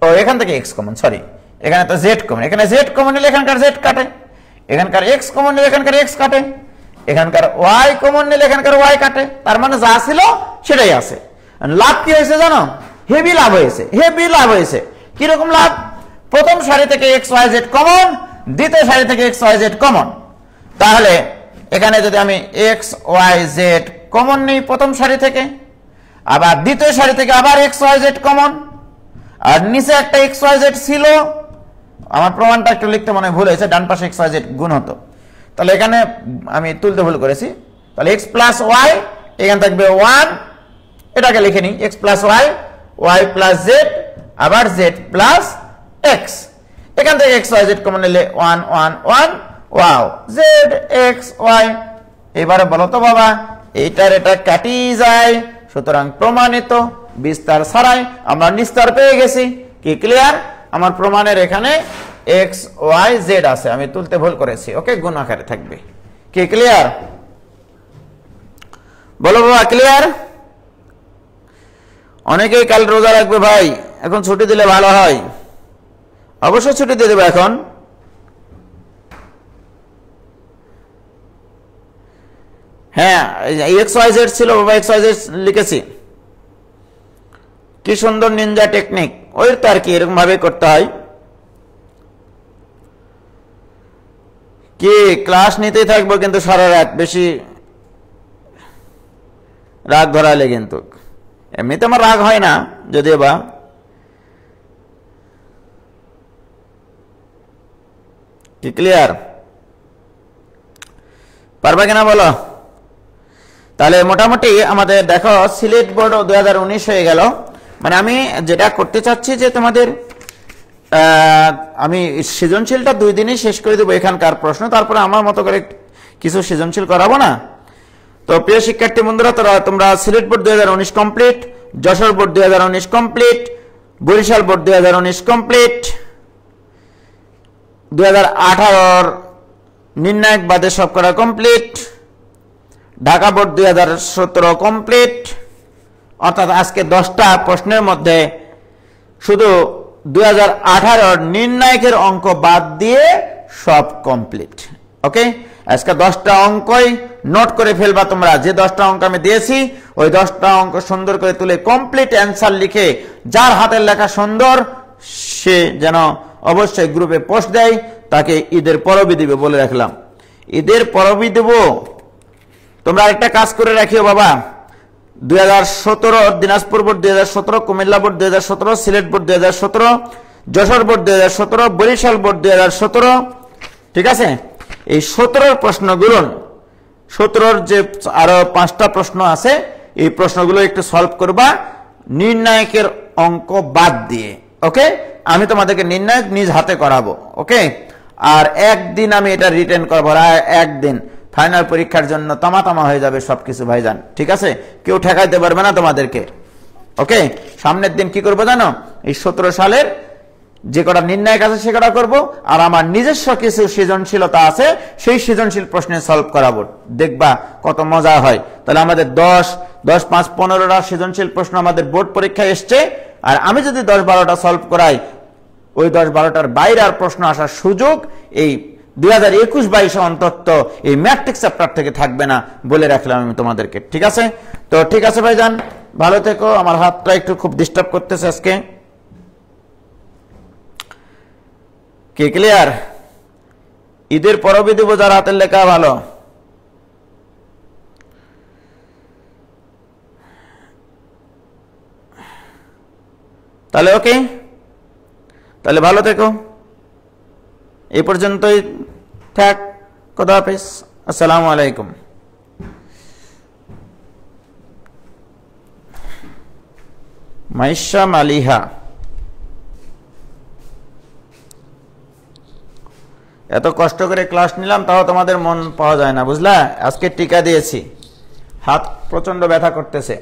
ও এখান থেকে x কমন, সরি এখানে তো z কমন, এখানে z কমন নিলে এখানকার z কাটে, এখানকার x কমন নিলে এখানকার x কাটে, এখানকার ওয়াই কমন নিলে এখানকার ওয়াই কাটে, তার মানে যা ছিল সেটাই আছে। লাভ কি হয়েছে জানো? হেভি লাভ হয়েছে, হেভি লাভ হয়েছে। কিরকম লাভ? প্রথম সারি থেকে এক্স ওয়াই জেড কমন, দ্বিতীয় সারি থেকে এক্স ওয়াই জেড কমন। তাহলে এখানে যদি আমি এক্স ওয়াই জেড কমন নিই প্রথম সারি থেকে, আবার দ্বিতীয় সারি থেকে আবার এক্স ওয়াই জেড কমন, আর নিচে একটা এক্স ওয়াই জেড ছিল, আমার প্রমাণটা একটু লিখতে মনে ভুল হয়েছে, ডান পাশে এক্স ওয়াই জেড গুণ হতো, তাহলে এখানে আমি তুলতে ভুল করেছি। তাহলে এক্স প্লাস ওয়াই, এখানে থাকবে 1, এটাকে লিখে নিই X plus Y, Y plus Z, আবার জেড প্লাস এক্স। এখান থেকে এক্স ওয়াই জেড কমন নিলে 1 1 1, ওয়াও, জেড এক্স ওয়াই। এবারে বলো তো বাবা, এইটার এটা কাটি যায়, সুতরাং প্রমাণিত। বিস্তার ছাড়াই আমরা নিস্তার পেয়ে গেছি। কি ক্লিয়ার? আমার প্রমাণের এখানে এক্স ওয়াই জেড আছে, আমি তুলতে ভুল করেছি। ওকে, গুণ আকারে থাকবে। কি ক্লিয়ার? বলো বাবা, ক্লিয়ার? অনেকেই কাল রোজা রাখবে ভাই, এখন ছুটি দিলে ভালো হয়। অবশ্যই ছুটি দিয়ে দেবে এখন। হ্যাঁ, এক্স ওয়াই জেড ছিল বাবা, এক্স ওয়াই জেড লিখেছি। কি সুন্দর নিনজা টেকনিক, ওই তো আর কি, এরকম ভাবে করতে হয়। কি ক্লাস নিতেই থাকবো কিন্তু সারা রাত, বেশি রাগ ধরালে কিন্তু। এমনিতে আমার রাগ হয় না যদিও বা। কি ক্লিয়ার? পারবা কিনা বলো? তাহলে মোটামুটি আমাদের দেখো সিলেট বোর্ড 2019 হয়ে গেল। মানে আমি যেটা করতে চাচ্ছি যে তোমাদের আমি সৃজনশীলটা 2 দিনই শেষ করে দেবো এখানকার প্রশ্ন, তারপরে আমার মতো করে কিছু সৃজনশীল করাবো না। তো প্রিয় শিক্ষার্থী বন্ধুরা, তোমরা Sylhet board 2019 complete, Jessore board 2019 complete, Barisal board 2019 complete, 2018 নির্ণায়ক বাদে সব করা কমপ্লিট, ঢাকা বোর্ড 2017 কমপ্লিট। অর্থাৎ আজকে 10টা প্রশ্নের মধ্যে শুধু 2018 নির্ণায়কের অঙ্ক বাদ দিয়ে সব কমপ্লিট। ওকে, আজকে 10টা অঙ্কই নোট করে ফেলবা তোমরা। যে 10টা অঙ্ক আমি দিয়েছি ওই 10টা অঙ্ক সুন্দর করে তুলে কমপ্লিট অ্যান্সার লিখে, যার হাতের লেখা সুন্দর সে যেন অবশ্যই গ্রুপে পোস্ট দেয়, তাকে ঈদের পরবই দিবে বলে রাখলাম। ঈদের পরবই দেব। তোমরা একটা কাজ করে রাখিও বাবা, 2017 Dinajpur board 2017, Comilla board 2017, Sylhet board 2017, Jessore board 2017, Barisal board 2017। ঠিক আছে, এই 17 প্রশ্নগুলো, 17 যে আরো 5টা প্রশ্ন আছে, এই প্রশ্নগুলো একটু সলভ করবা নির্ণায়কের অঙ্ক বাদ দিয়ে। ওকে, আমি তোমাদেরকে নির্ণায়ক নিজ হাতে করাবো। ওকে, আর একদিন আমি এটা রিটেন করবো, একদিন ফাইনাল পরীক্ষার জন্য তামা হয়ে যাবে সবকিছু ভাইজান। ঠিক আছে, কেউ ঠেকাইতে পারবে না তোমাদেরকে। ওকে, সামনের দিন কি করবো জানো? এই 17 সালের যে কটা নির্ণায়ক আছে সে কটা করবো, আর আমার নিজস্ব কিছু সৃজনশীলতা আছে সেই সৃজনশীল প্রশ্নে সলভ করাবো। দেখবা কত মজা হয়। তাহলে আমাদের 10, 5, 15টা সৃজনশীল প্রশ্ন আমাদের বোর্ড পরীক্ষায় এসছে, আর আমি যদি 10-12টা সলভ করাই, ওই 10-12টার বাইরে আর প্রশ্ন আসার সুযোগ এই 2021-22 অন্তত এই ম্যাট্রিক্স চ্যাপ্টার থেকে থাকবে না বলে রাখলাম আমি তোমাদেরকে। ঠিক আছে? তো ঠিক আছে ভাইজান, ভালো থেকো। আমার হাতটা একটু খুব ডিস্টার্ব করতেছে আজকে। কি ক্লিয়ার? ঈদের পরবই দেবো যার হাতের লেখা ভালো। তাহলে ওকে, তাহলে ভালো থেকো। এই পর্যন্তই থাক। খোদা হাফেজ, আসসালামু আলাইকুম। মাইশা মালিহা, এত কষ্ট করে ক্লাস নিলাম তাও তোমাদের মন পাওয়া যায় না, বুঝলা? আজকে টিকা দিয়েছি, হাত প্রচন্ড ব্যথা করতেছে।